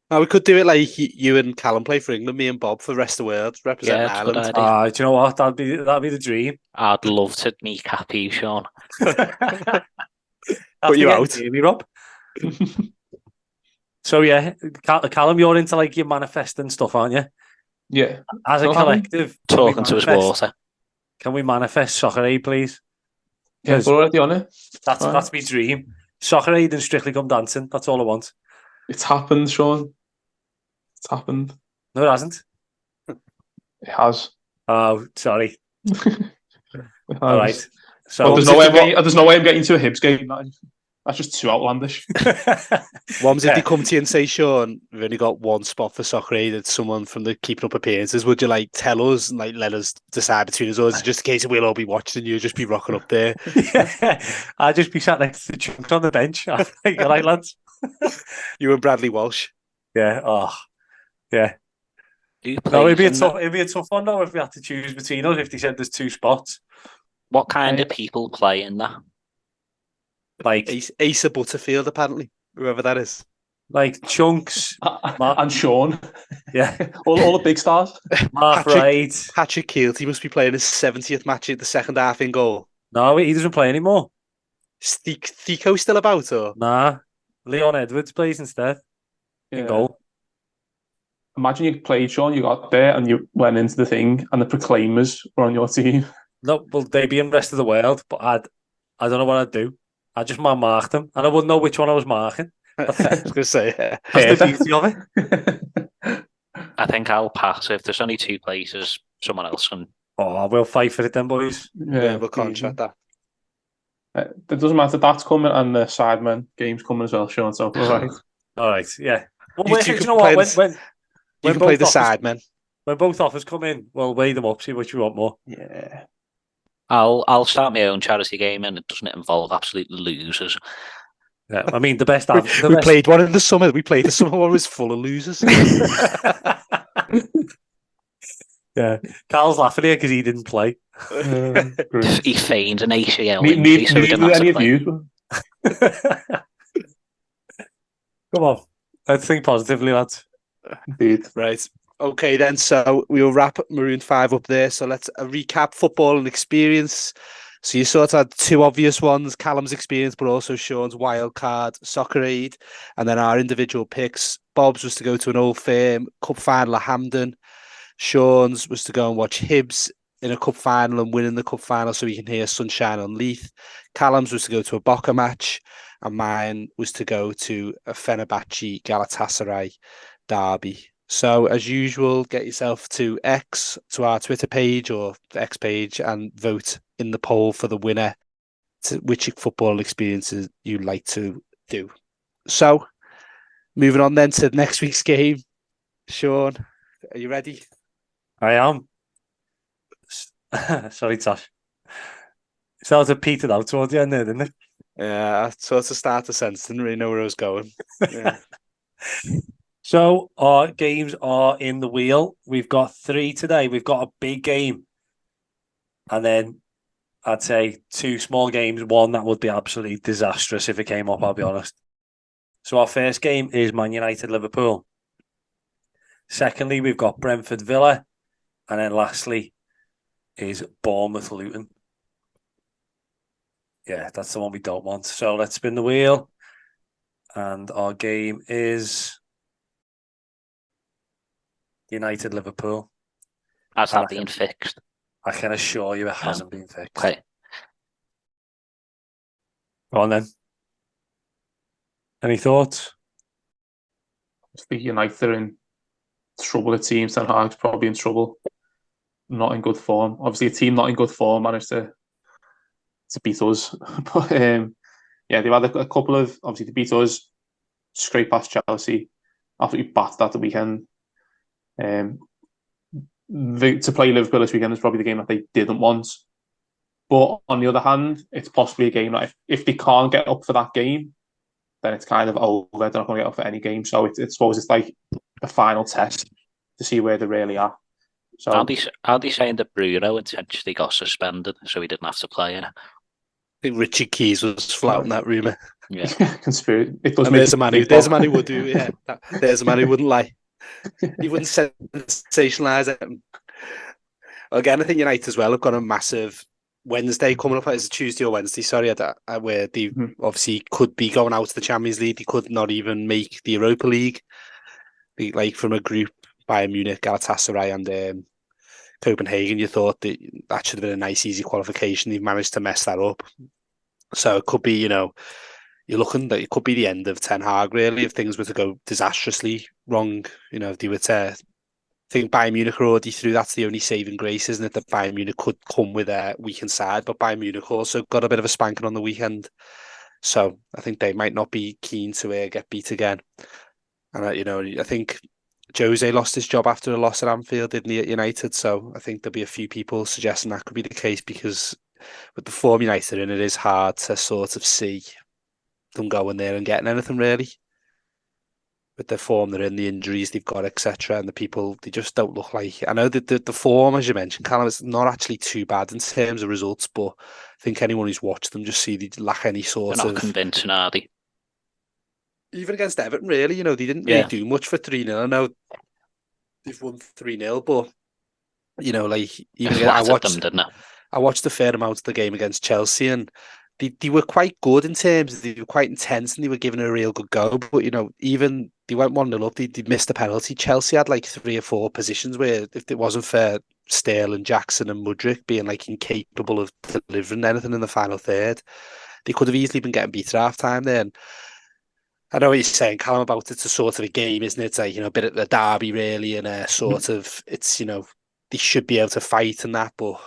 now we could do it like you and Callum play for England, me and Bob for the rest of the world, represent Ireland. Do you know what? That'd be the dream. I'd love to kneecap you, Sean. Put you out, me, Rob. So yeah, Callum, you're into like your manifesting stuff, aren't you? Yeah. As a collective, talking to his water. Can we manifest Soccer Aid, please? Yeah, we're already on it. That's my dream. Soccer Aid and Strictly Come Dancing. That's all I want. It's happened, Sean. It's happened. No, it hasn't. It has. Oh, sorry. All right. So there's no way I'm getting to a Hibs game. That's just too outlandish. What if they come to you and say, Sean, we've only got one spot for Soccer Aid, it's someone from the Keeping Up Appearances, would you like tell us and like let us decide between us, or is it just in case we'll all be watching and you'll just be rocking up there? Yeah, I'll just be sat next to the Chunks on the bench. All right, lads. You and Bradley Walsh. Yeah. Oh, yeah. No, it'd be a tough one though if we had to choose between us. If they said there's two spots. What kind of people play in that? Like Asa Butterfield, apparently, whoever that is. Like Chunks and Sean. Yeah. all the big stars. Mark Wright. Patrick Keelty must be playing his 70th match at the second half in goal. No, he doesn't play anymore. Is Thico still about, or? Nah. Leon Edwards plays instead. In goal. Imagine you played, Sean, you got there and you went into the thing and the Proclaimers were on your team. No, well, they'd be in the rest of the world, but I don't know what I'd do. I'd just mark them, and I wouldn't know which one I was marking. I was going to say, yeah. That's the beauty of it. I think I'll pass. If there's only two places, someone else can. Oh, we'll fight for it then, boys. Yeah, we'll contract that. It doesn't matter. That's coming, and the Sidemen game's coming as well, Sean. So, all right, yeah. Well, you know what? You can play the Sidemen. When both offers come in, we'll weigh them up, see which we want more. Yeah. I'll start my own charity game, and it doesn't involve absolute losers. Yeah, I mean the best. We played one in the summer. We played the summer one was full of losers. Yeah, Carl's laughing here because he didn't play. He feigned an ACL. Neither any of you. Come on, let's think positively, lads. Indeed. Right. Okay, then. So we'll wrap Maroon 5 up there. So let's recap football and experience. So you sort of had two obvious ones, Callum's experience, but also Sean's wild card, Soccer Aid, and then our individual picks. Bob's was to go to an Old Firm Cup final at Hampden. Sean's was to go and watch Hibs in a cup final and win in the cup final so we can hear Sunshine on Leith. Callum's was to go to a Boca match. and mine was to go to a Fenerbahce Galatasaray derby. So, as usual, get yourself to X, to our Twitter page or the X page, and vote in the poll for the winner to which football experiences you'd like to do. So, moving on then to next week's game. Sean, are you ready? I am. Sorry, Tosh. Sort of petered out towards the end there, didn't it? Yeah, I sort of started to sense, didn't really know where I was going. Yeah. So our games are in the wheel. We've got 3 today. We've got a big game. And then I'd say 2 small games. One that would be absolutely disastrous if it came up, I'll be honest. So our first game is Man United Liverpool. Secondly, we've got Brentford Villa. And then lastly is Bournemouth Luton. Yeah, that's the one we don't want. So let's spin the wheel. And our game is United Liverpool. Has that been fixed? I can assure you it hasn't been fixed. Okay. Go on then. Any thoughts? I think United are in trouble, it seems. Ten Hag's probably in trouble. Not in good form. Obviously, a team not in good form managed to beat us. But yeah, they've had a couple of, obviously, to beat us, scrape past Chelsea, absolutely battered at the weekend. To play Liverpool this weekend is probably the game that they didn't want. But on the other hand, it's possibly a game that if they can't get up for that game, then it's kind of over. They're not going to get up for any game. So I suppose it's like a final test to see where they really are. So Are they saying that Bruno intentionally got suspended so he didn't have to play in it? I think Richard Keys was flouting that rumour. Yeah. Conspiracy. It does And make there's a man who would do, yeah. There's a man who wouldn't lie. He wouldn't sensationalise it. Again, I think United as well have got a massive Wednesday coming up. It's a Tuesday or Wednesday, sorry, where they obviously could be going out to the Champions League. They could not even make the Europa League. Like from a group, Bayern Munich, Galatasaray and Copenhagen, you thought that should have been a nice, easy qualification. They've managed to mess that up. So it could be, you're looking that it could be the end of Ten Hag, really, if things were to go disastrously wrong. If they were to, I think Bayern Munich are already through. That's the only saving grace, isn't it? That Bayern Munich could come with a weakened side, but Bayern Munich also got a bit of a spanking on the weekend. So I think they might not be keen to get beat again. And, I think Jose lost his job after a loss at Anfield, didn't he, at United? So I think there'll be a few people suggesting that could be the case because with the form United in, it is hard to sort of see them going there and getting anything really. With the form they're in, the injuries they've got, etc., and the people, they just don't look like. I know that the form, as you mentioned, Callum, is not actually too bad in terms of results, but I think anyone who's watched them just see they lack any sort They're of. not convincing, are they? Even against Everton, really, they didn't really do much for 3-0. I know they've won 3-0, but even again, I watched a fair amount of the game against Chelsea, and they were quite good in terms. They were quite intense, and they were giving it a real good go. But even they went 1-0 up. They missed a penalty. Chelsea had like 3 or 4 positions where if it wasn't for Sterling, Jackson, and Mudryk being like incapable of delivering anything in the final third, they could have easily been getting beat at half time there. And I know what you're saying, Callum, about it's a sort of a game, isn't it? It's like, a bit of a derby, really, and a sort of, it's, they should be able to fight and that, but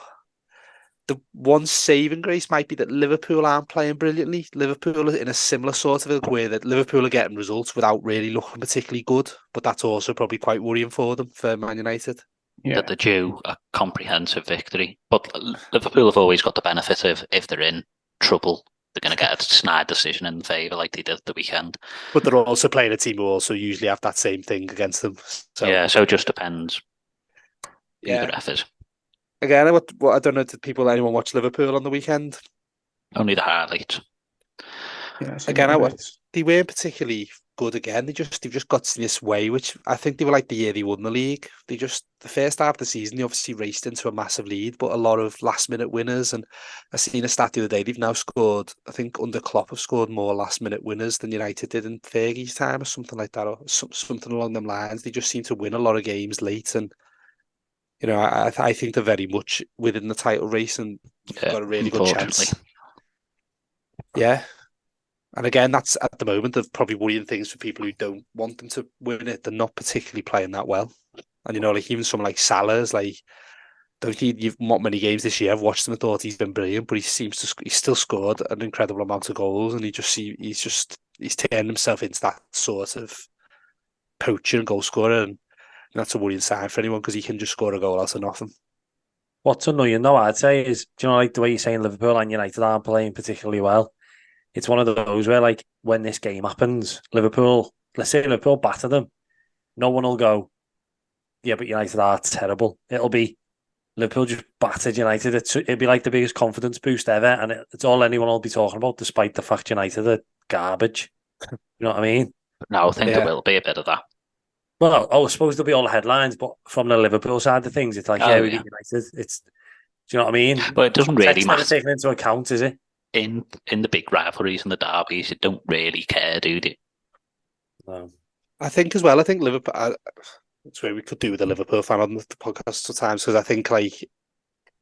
the one saving grace might be that Liverpool aren't playing brilliantly. Liverpool are in a similar sort of a way that Liverpool are getting results without really looking particularly good, but that's also probably quite worrying for them, for Man United. Yeah. That they're due a comprehensive victory. But Liverpool have always got the benefit of, if they're in trouble, they're going to get a snide decision in favour like they did the weekend. But they're also playing a team who also usually have that same thing against them. So it just depends who the ref is. Again, I don't know, did anyone watch Liverpool on the weekend? Only the highlights. Yeah, again, they weren't particularly good again. They've just got to this way, which I think they were like the year they won the league. The first half of the season, they obviously raced into a massive lead, but a lot of last-minute winners. And I seen a stat the other day, they've now scored, I think under Klopp have scored more last-minute winners than United did in Fergie's time or something like that, or something along them lines. They just seem to win a lot of games late, and I think they're very much within the title race and got a really good chance. Yeah. And again, that's at the moment of probably worrying things for people who don't want them to win it. They're not particularly playing that well. And, you know, like even someone like Salah's, like, don't think you've not many games this year. I've watched him and thought he's been brilliant, but he's still scored an incredible amount of goals, and he's turned himself into that sort of poacher and goal scorer, and that's a worrying sign for anyone because he can just score a goal out of nothing. What's annoying though, I'd say, is, do you know, like the way you're saying Liverpool and United aren't playing particularly well? It's one of those where, like, when this game happens, let's say Liverpool batter them, no one will go, yeah, but United are terrible. It'll be Liverpool just battered United. It'll be like the biggest confidence boost ever, and it's all anyone will be talking about, despite the fact United are garbage. You know what I mean? No, I think Yeah. there will be a bit of that. Well, I suppose there'll be all the headlines, but from the Liverpool side of things, it's like, Oh, we yeah. beat United. Do you know what I mean? But it doesn't really It's never matter. taken into account, is it? In the big rivalries and the derbies, you don't really care, do you? No. I think as well, I think Liverpool, it's where we could do with a Liverpool fan on the podcast sometimes, because I think, like,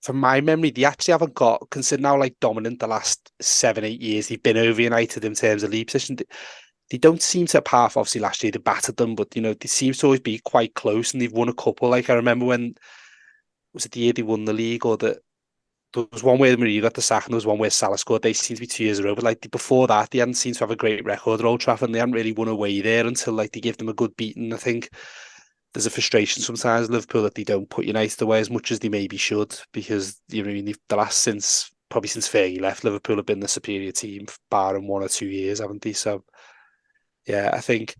from my memory, they actually haven't got, considered how, like, dominant the last 7-8 years they've been over United in terms of league position. They don't seem to, apart from obviously last year they battered them, but, you know, they seem to always be quite close, and they've won a couple. Like, I remember when, was it the year they won the league, or there was one where Mourinho got the sack and there was one where Salah scored. They seem to be 2 years in a row, but like before that, they hadn't seemed to have a great record at Old Trafford, and they hadn't really won away there until, like, they give them a good beating. I think there's a frustration sometimes in Liverpool that they don't put United away as much as they maybe should, because, you know, since Fergie left, Liverpool have been the superior team, barring 1 or 2 years, haven't they? So yeah, I think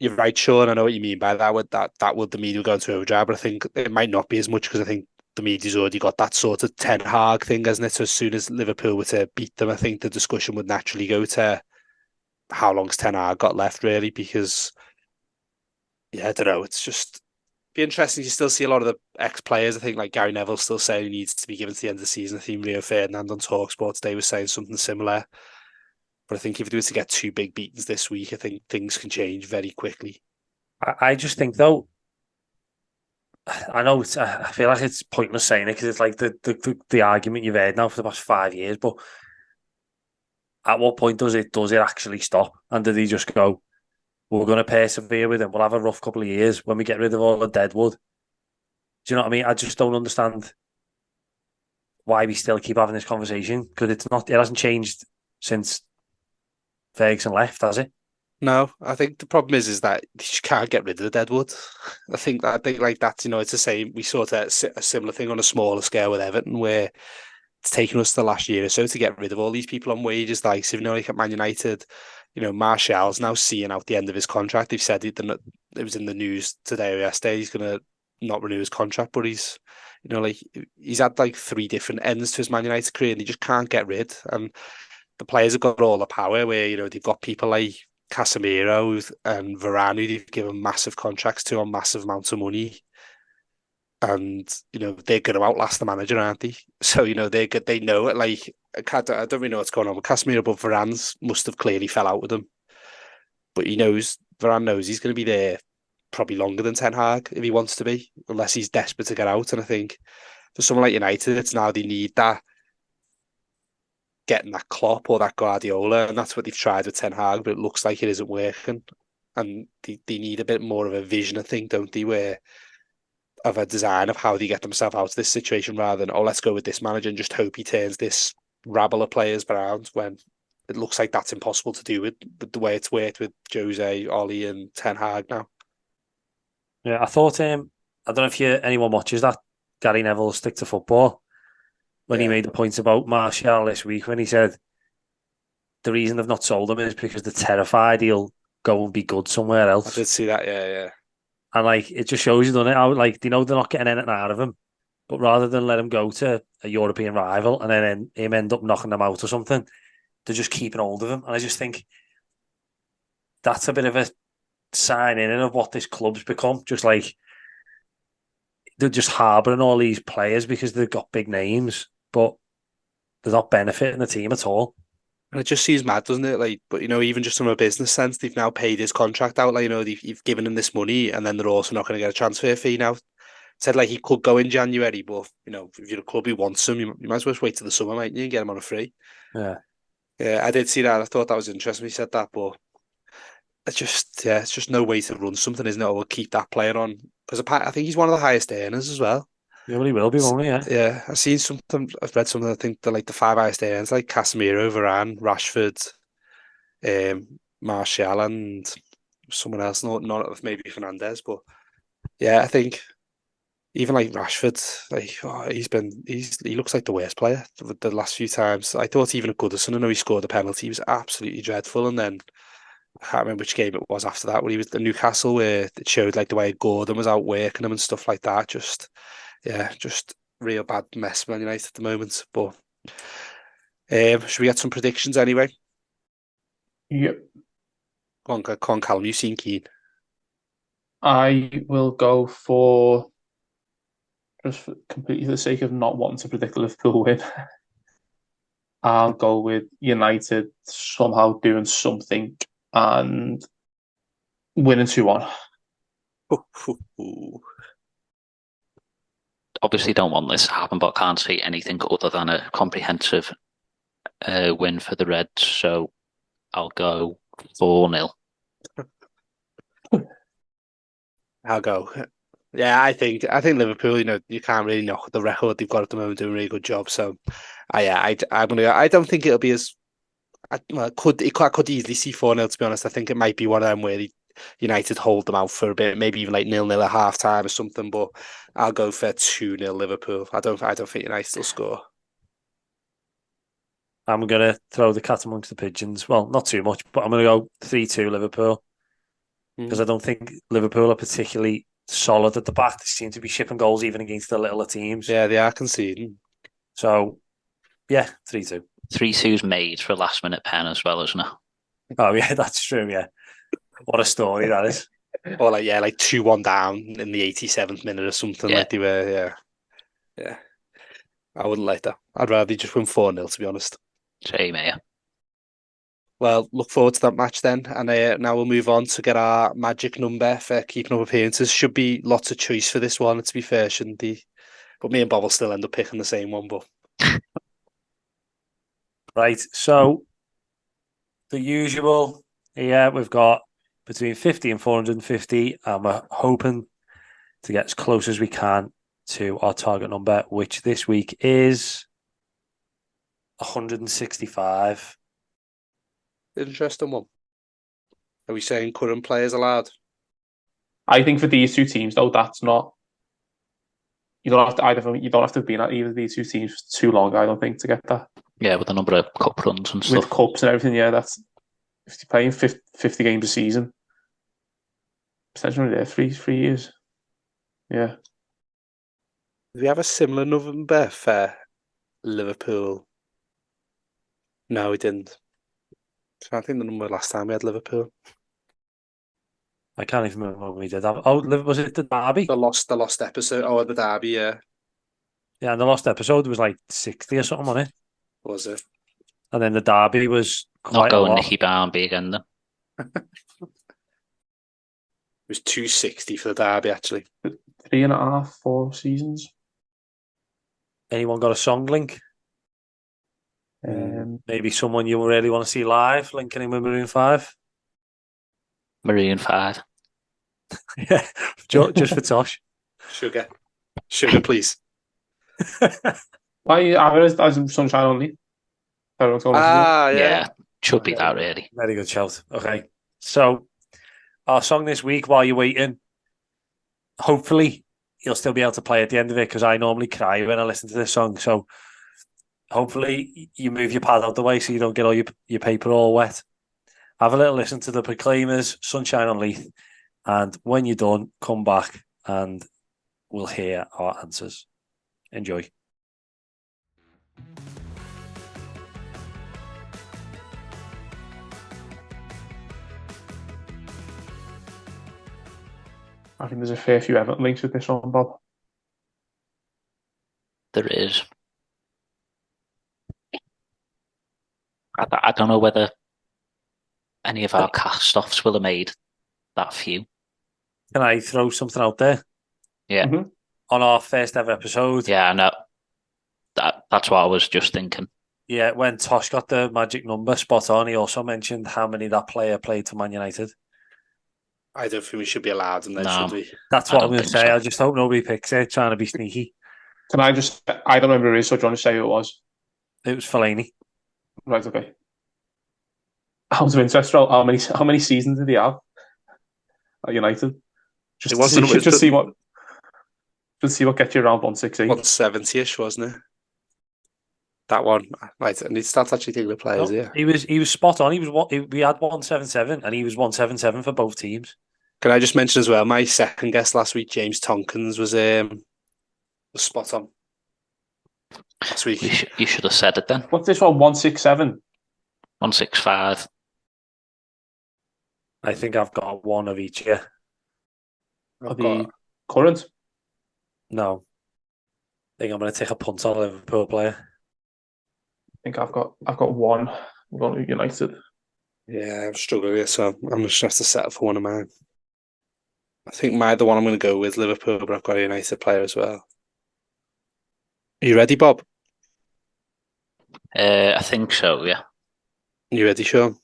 you're right, Sean. I know what you mean by that. That would the media go into overdrive, but I think it might not be as much because I think the media's already got that sort of Ten Hag thing, hasn't it? So as soon as Liverpool were to beat them, I think the discussion would naturally go to how long's Ten Hag got left, really, because, yeah, I don't know. It's just be interesting. You still see a lot of the ex-players. I think, like, Gary Neville still saying he needs to be given to the end of the season. I think Rio Ferdinand on TalkSport today was saying something similar. But I think if they were to get 2 big beatings this week, I think things can change very quickly. I just think, though, I know I feel like it's pointless saying it because it's like the argument you've heard now for the past 5 years, but at what point does it actually stop? And do they just go, we're going to persevere with him, we'll have a rough couple of years when we get rid of all the deadwood? Do you know what I mean? I just don't understand why we still keep having this conversation, because it hasn't changed since Ferguson left, has it? No, I think the problem is that you just can't get rid of the deadwood. I think like that's, you know, it's the same. We saw a similar thing on a smaller scale with Everton, where it's taken us the last year or so to get rid of all these people on wages. Like, so, you know, like at Man United, you know, Martial's now seeing out the end of his contract. They've said it was in the news today or yesterday. He's going to not renew his contract, but he's had like 3 different ends to his Man United career, and he just can't get rid. And the players have got all the power, where, you know, they've got people like Casemiro and Varane who they've given massive contracts to on massive amounts of money, and, you know, they're going to outlast the manager, aren't they? So, you know, they know it. Like, I don't really know what's going on with Casemiro, but Varane's must have clearly fell out with him. But Varane knows he's going to be there probably longer than Ten Hag if he wants to be, unless he's desperate to get out. And I think for someone like United, it's now they need that, getting that Klopp or that Guardiola, and that's what they've tried with Ten Hag, but it looks like it isn't working. And they need a bit more of a vision, I think, don't they, of a design of how they get themselves out of this situation, rather than, let's go with this manager and just hope he turns this rabble of players around, when it looks like that's impossible to do with the way it's worked with Jose, Ollie and Ten Hag now. Yeah, I thought, I don't know if anyone watches that Gary Neville Stick to Football, when he made the point about Martial this week, when he said the reason they've not sold him is because they're terrified he'll go and be good somewhere else. I did see that, yeah. And, like, it just shows you, doesn't it, how, like, they know they're not getting anything out of him, but rather than let him go to a European rival and then him end up knocking them out or something, they're just keeping hold of him. And I just think that's a bit of a sign in of what this club's become. Just like, they're just harbouring all these players because they've got big names, but they're not benefiting the team at all. And it just seems mad, doesn't it? Like, but, you know, even just from a business sense, they've now paid his contract out. Like, you know, you've given him this money, and then they're also not going to get a transfer fee now. Said, like, he could go in January, but, you know, if you're a club who wants him, you might as well wait till the summer, mightn't you, and get him on a free. Yeah. Yeah, I did see that. I thought that was interesting when he said that, but it's just no way to run something, isn't it? Or keep that player on because I think he's one of the highest earners as well. Yeah, well, he will be, won't he? Yeah. Yeah, I've seen something. I've read something. I think they're like the five highest earners, like Casemiro, Varane, Rashford, Martial, and someone else. Not maybe Fernandez, but yeah, I think even like Rashford, like he looks like the worst player the last few times. I thought even at Goodison, I know he scored a penalty, he was absolutely dreadful, and then I can't remember which game it was after that, when he was at Newcastle, where it showed like the way Gordon was outworking him and stuff like that. Just real bad mess Man United at the moment. But should we get some predictions anyway? Yep. Go on, Callum, you seem keen. I will go for, just for completely for the sake of not wanting to predict the Liverpool win, I'll go with United somehow doing something and winning 2-1. Obviously don't want this to happen, but can't see anything other than a comprehensive win for the Reds. So I'll go 4-0. I'll go. Yeah, I think Liverpool. You can't really knock the record they've got at the moment. Doing a really good job. So, I'm gonna. I don't think it'll be as. I could easily see 4-0. To be honest, I think it might be one of them where United hold them out for a bit, maybe even like 0-0 at half time or something. But I'll go for 2-0 Liverpool. I don't think United will score. I'm going to throw the cat amongst the pigeons. Well, not too much, but I'm going to go 3-2 Liverpool. Because I don't think Liverpool are particularly solid at the back. They seem to be shipping goals even against the littler teams. Yeah, they are conceding. So, yeah, 3-2. 3-2's made for a last-minute pen as well, isn't it? Oh, yeah, that's true, yeah. What a story that is. Or like 2-1 down in the 87th minute or something, Yeah. like they were. Yeah. I wouldn't like that. I'd rather just win 4-0, to be honest. Same here. Well, look forward to that match then. And now we'll move on to get our magic number for keeping up appearances. Should be lots of choice for this one, to be fair, shouldn't be? But me and Bob will still end up picking the same one. But Right, so the usual here, we've got between 50 and 450, and we're hoping to get as close as we can to our target number, which this week is 165. interesting one. Are we saying current players allowed? I think for these two teams, though, that's not. You don't have to have been at either of these two teams for too long. I don't think to get that. Yeah, with a number of cup runs and With stuff. cups and everything. Yeah, that's if you're playing 50 games a season, potentially there 3 years. Yeah. Do we have a similar number for Liverpool? No, we didn't. So I think the number last time we had Liverpool. I can't even remember when we did that. Oh, was it the Derby? The lost episode. Oh, the Derby, yeah. Yeah, and the lost episode was like 60 or something on it. Was it? And then the Derby was Not quite a going lot. Nicky Barnby again, then. It was 260 for the Derby, actually. 3.5, 4 seasons. Anyone got a song link? Maybe someone you really want to see live, linking in with Maroon 5? Maroon 5. Yeah, just for Tosh. Sugar, please. Why as Sunshine only? Yeah, should be that, really. Very good shout. Okay, so our song this week, while you're waiting, hopefully you'll still be able to play at the end of it, because I normally cry when I listen to this song. So hopefully you move your pad out the way so you don't get all your paper all wet. Have a little listen to the Proclaimers, Sunshine on Leith, and when you're done, come back and we'll hear our answers. Enjoy. I think there's a fair few Everton links with this one, Bob. There is. I don't know whether any of our cast-offs will have made that few. Can I throw something out there? Yeah. On our first ever episode. Yeah, I know. That's what I was just thinking. Yeah, when Tosh got the magic number spot on, he also mentioned how many that player played for Man United. I don't think we should be allowed in there, No. should we? That's I what don't I'm going to think say. so. I just hope nobody picks it, trying to be sneaky. Can I just? I don't remember who it is, so do you want to say who it was? It was Fellaini. Right, okay. Out of interest, Ro, how many seasons did he have at United? Just It to wasn't- see, it was just the- see what, just see what gets you around 160. 170-ish, wasn't it? That one. Right, I need to start actually thinking of players No, here. he was spot on. We had 177, and he was 177 for both teams. Can I just mention as well, my second guest last week, James Tonkins, was spot on last week. You should have said it then. What's this one? 167. 165. I think I've got one of each. Yeah, For the current. no. I think I'm going to take a punt on a Liverpool player. I think I've got one. I'm going to United. Yeah, I'm struggling here, so I'm just have to settle for one of mine. I think the one I'm going to go with Liverpool, but I've got a United player as well. Are you ready, Bob? I think so, yeah. You ready, Sean?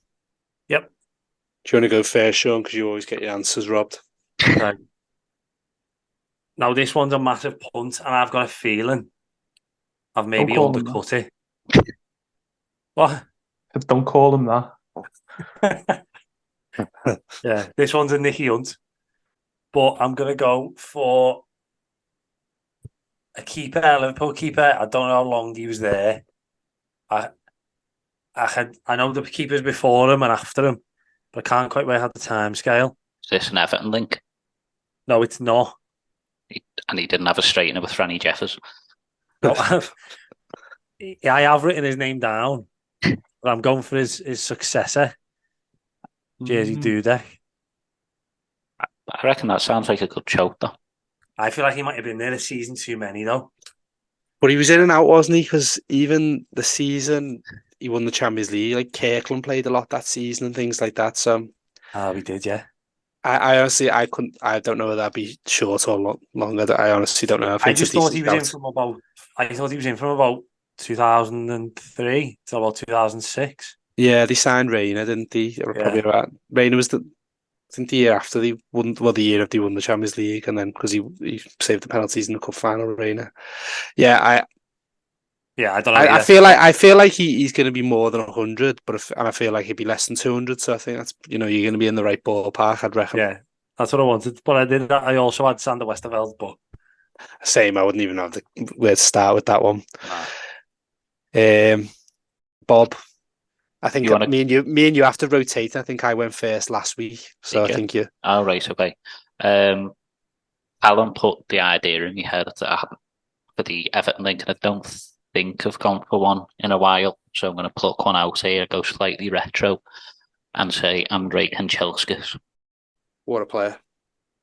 Yep. Do you want to go first, Sean? Because you always get your answers robbed. Right. Now, this one's a massive punt, and I've got a feeling I've maybe call him undercut it. What? Don't call him that. Yeah, this one's a Nicky Hunt. But I'm going to go for a keeper, a Liverpool keeper. I don't know how long he was there. I know the keepers before him and after him, but I can't quite work out the time scale. Is this an Everton link? No, it's not. And he didn't have a straightener with Franny Jeffers. No, I have written his name down, but I'm going for his successor, Jerzy Dudek. I reckon that sounds like a good choke, though. I feel like he might have been there a season too many, though. But he was in and out, wasn't he? Because even the season he won the Champions League, like Kirkland played a lot that season and things like that. So We did, yeah. I honestly, I don't know whether that'd be short or longer. I honestly don't know. I just thought he was in from about. I thought he was in from about 2003 to about 2006. Yeah, they signed Reina, didn't they? They were probably right. Reina was I think the year after they won. Well, the year after they won the Champions League, and then because he saved the penalties in the cup final, Reina. Yeah, I don't know. I feel like he's going to be more than 100, and I feel like he'd be less than 200. So I think that's you're going to be in the right ballpark. I'd reckon. Yeah, that's what I wanted. But I did that. I also had Sander Westerveld, but same. I wouldn't even have where to start with that one. Nah. Bob, I think me and you have to rotate. I think I went first last week, so I think you. Oh, right, okay. Alan put the idea in my head for the Everton link, and I don't think I've gone for one in a while, so I'm going to pluck one out here, go slightly retro, and say Andrei Kanchelskis. What a player!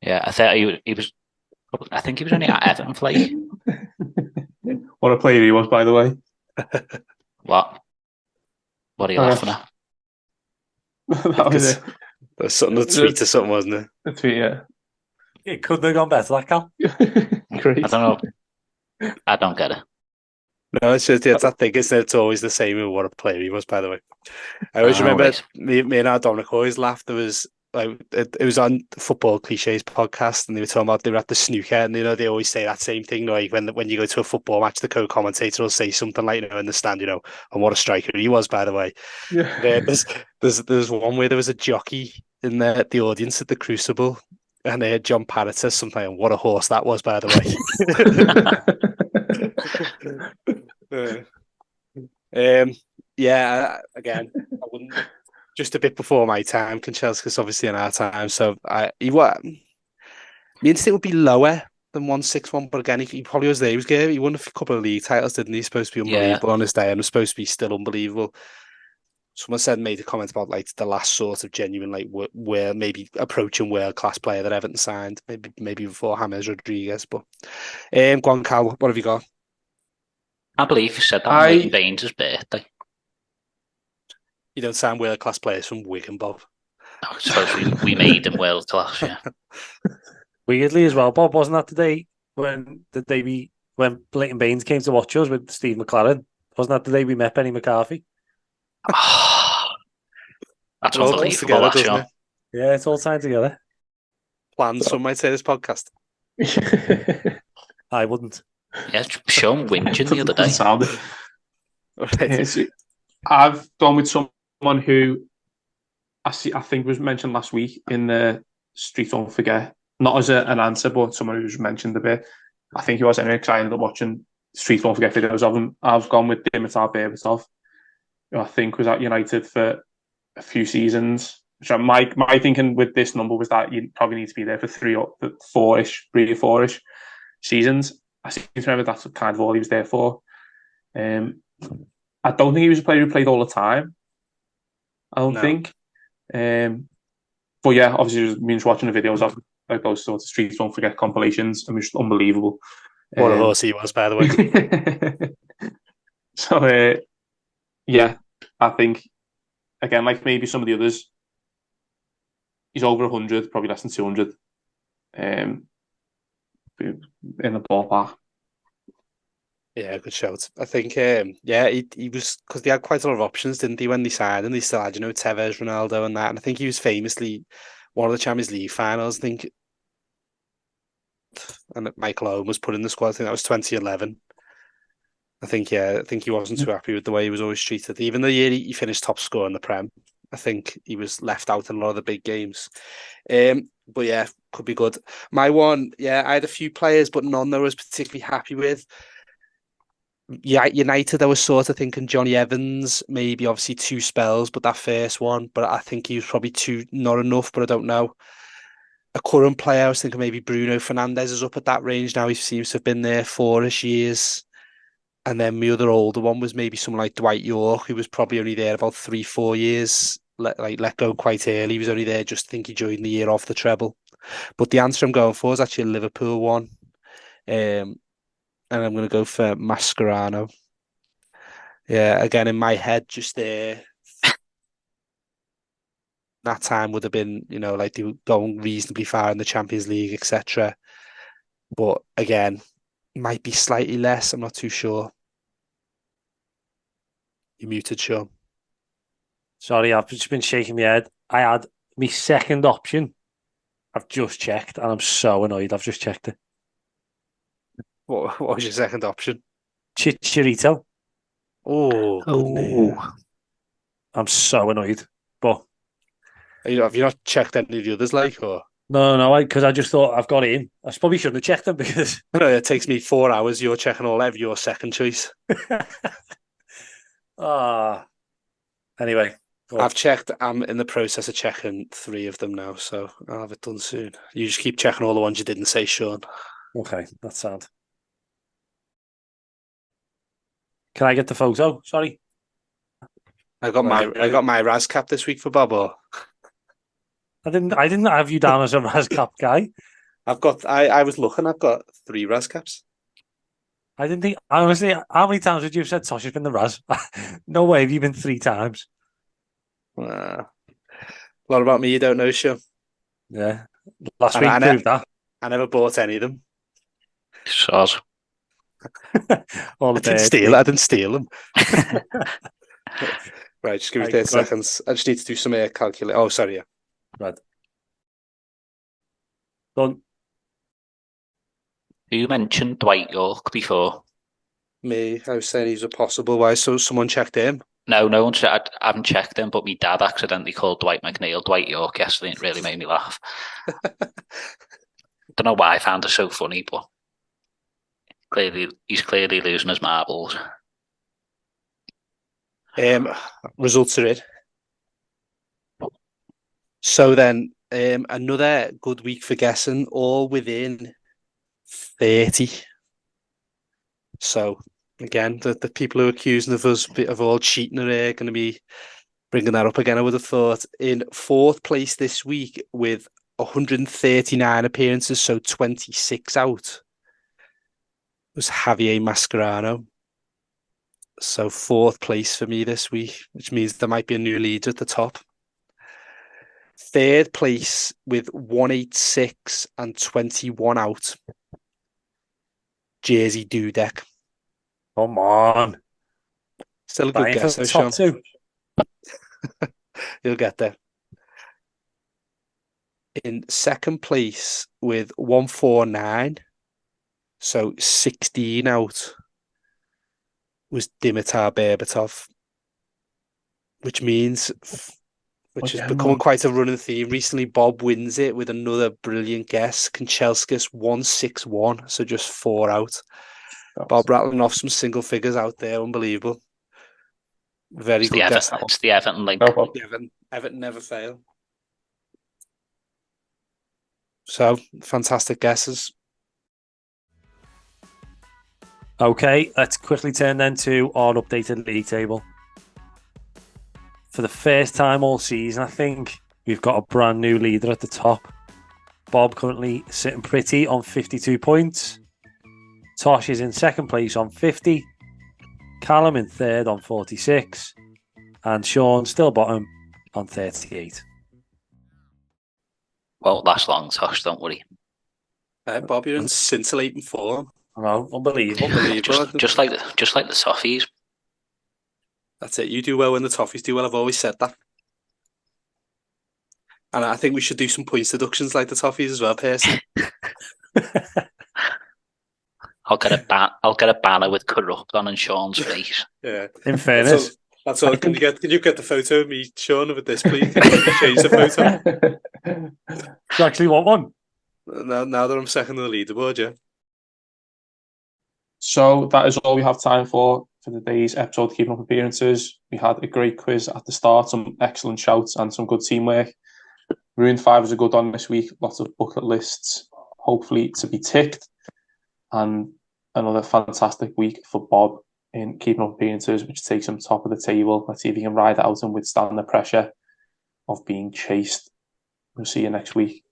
Yeah, I thought he was. I think he was only at Everton for like. What a player he was, by the way. What? What are you laughing at? That was it. There's something to tweet or something, wasn't it? The tweet, yeah. it couldn't have gone better, that Cal. Great. I don't know. I don't get it. No, it's just that thing. It's always the same with what a player he was. By the way, I always remember right. me and our Dominic always laughed. There was like it was on the Football Cliches podcast, and they were talking about they were at the snooker, and they always say that same thing. Like when you go to a football match, the co-commentator will say something like in the stand, and what a striker he was. By the way, Yeah. there's one where there was a jockey in the audience at the Crucible, and John Parrott says something like, "What a horse that was." By the way. Again, I wouldn't. Just a bit before my time, Kanchelskis obviously in our time. So my instinct would be lower than 161, but again, he probably was there. He was good. He won a couple of league titles, didn't he? He's supposed to be unbelievable on his day, and was supposed to be still unbelievable. Someone made a comment about like the last sort of genuine like where maybe approaching world class player that Everton signed, maybe before James Rodriguez. But go on, Cal, what have you got? I believe you said that on Leighton Baines' birthday. You don't sign world class players from Wigan, Bob. I suppose we made him world class, yeah. Weirdly as well, Bob, wasn't that the day when Leighton Baines came to watch us with Steve McLaren Wasn't that the day we met Benny McCarthy? That's It all comes unbelievable, together, that, doesn't Sean. it? Yeah, it's all tied together. Plans, some might say, this podcast. I wouldn't. Yeah, Sean whinging the other Doesn't day. sound it. Right. Yeah, so I've gone with someone who I think was mentioned last week in the Streets Won't Forget. Not as an answer, but someone who's mentioned a bit. I think he was anyway, because I ended up watching Streets Won't Forget videos of him. I've gone with Dimitar Berbatov, who I think was at United for a few seasons. So my thinking with this number was that you probably need to be there for 3 or 4-ish seasons. I seem to remember that's kind of all he was there for. I don't think he was a player who played all the time. I don't No. think. But yeah, obviously, it means watching the videos of those sort of Streets Won't Forget compilations. I mean, it's unbelievable. What a horse he was, by the way. So, yeah, I think, again, like maybe some of the others, he's over 100, probably less than 200 in the ballpark. Yeah, good shout. I think, he was, because they had quite a lot of options, didn't they, when they signed him? They still had, Tevez, Ronaldo and that. And I think he was famously one of the Champions League finals, I think. And Michael Owen was put in the squad. I think that was 2011. I think he wasn't too happy with the way he was always treated. Even the year he finished top scorer in the Prem, I think he was left out in a lot of the big games. But yeah, could be good. My one, I had a few players, but none that I was particularly happy with. Yeah, United, I was sort of thinking Johnny Evans, maybe obviously 2 spells, but that first one, but I think he was probably not enough, but I don't know. A current player, I was thinking maybe Bruno Fernandes is up at that range now. He seems to have been there 4-ish years. And then my other older one was maybe someone like Dwight York, who was probably only there about 3-4 years, let go quite early. He was only there just, I think he joined the year off the treble. But the answer I'm going for is actually a Liverpool one. And I'm going to go for Mascherano. Yeah, again, in my head, just there, that time would have been, like they were going reasonably far in the Champions League, etc. But again, might be slightly less. I'm not too sure. You muted, Sean. Sorry, I've just been shaking my head. I had my second option. I've just checked, and I'm so annoyed. I've just checked it. What was your second option? Chicharito. Oh, good name. I'm so annoyed. But Have you not checked any of the others, or? no, because I just thought I've got in. I probably shouldn't have checked them because It takes me 4 hours. You're checking all of your second choice. Anyway, I've checked. I'm in the process of checking 3 of them now, so I'll have it done soon. You just keep checking all the ones you didn't say, Sean. Okay, that's sad. Can I get the photo? Sorry. I got my Raz cap this week for Bobo. I didn't have you down as a Razcap guy. I was looking, I've got 3 Raz caps. I didn't think, honestly, how many times would you have said Tosh has been the Raz? No way have you been 3 times. A lot about me you don't know, Sean. Yeah. Last week proved that. I never bought any of them. Soz. I didn't steal them. Right, just give me 30 seconds. I just need to do some calculate. Oh, sorry, yeah. Right. Done. You mentioned Dwight York before. Me, I was saying he's a possible. Why? So someone checked him? No one said. I haven't checked him, but my dad accidentally called Dwight McNeil Dwight York yesterday. It really made me laugh. Don't know why I found it so funny, but he's clearly losing his marbles. Results are in. So then, another good week for guessing, all within 30. So again, the people who are accusing of us of all cheating are going to be bringing that up again, I would have thought. In 4th place this week with 139 appearances, so 26 out, was Javier Mascherano. So 4th place for me this week, which means there might be a new leader at the top. 3rd place with 186 and 21 out, Jerzy Dudek. Come on. Still a good Dying for guess, the though, Sean. top two. You'll get there. In second place with 149, so 16 out, was Dimitar Berbatov, which means, which has become quite a running theme recently. Bob wins it with another brilliant guess. Kanchelskis 161, so just 4 out. Bob rattling off some single figures out there, unbelievable. Very good guess. That one. It's the Everton link. Everton never fail. So, fantastic guesses. Okay, let's quickly turn then to our updated league table. For the first time all season, I think, we've got a brand new leader at the top. Bob currently sitting pretty on 52 points. Tosh is in second place on 50. Callum in third on 46. And Sean still bottom on 38. Won't last long, Tosh, don't worry. Bob, you're in scintillating form. I know, unbelievable. Just like the Toffees. That's it. You do well when the Toffees do well. I've always said that. And I think we should do some points deductions like the Toffees as well, Percy. I'll get a banner with corrupt on and Sean's face. Yeah. In fairness. That's all. Can you get the photo of me, Sean, with this, please? Can you change the photo? You actually want one? Now that I'm second on the leaderboard, yeah. So that is all we have time for today's episode of Keeping Up Appearances. We had a great quiz at the start, some excellent shouts and some good teamwork. Maroon 5 was a good one this week. Lots of bucket lists, hopefully to be ticked. And another fantastic week for Bob in Keeping Up Appearances, which takes him top of the table. Let's see if he can ride out and withstand the pressure of being chased. We'll see you next week.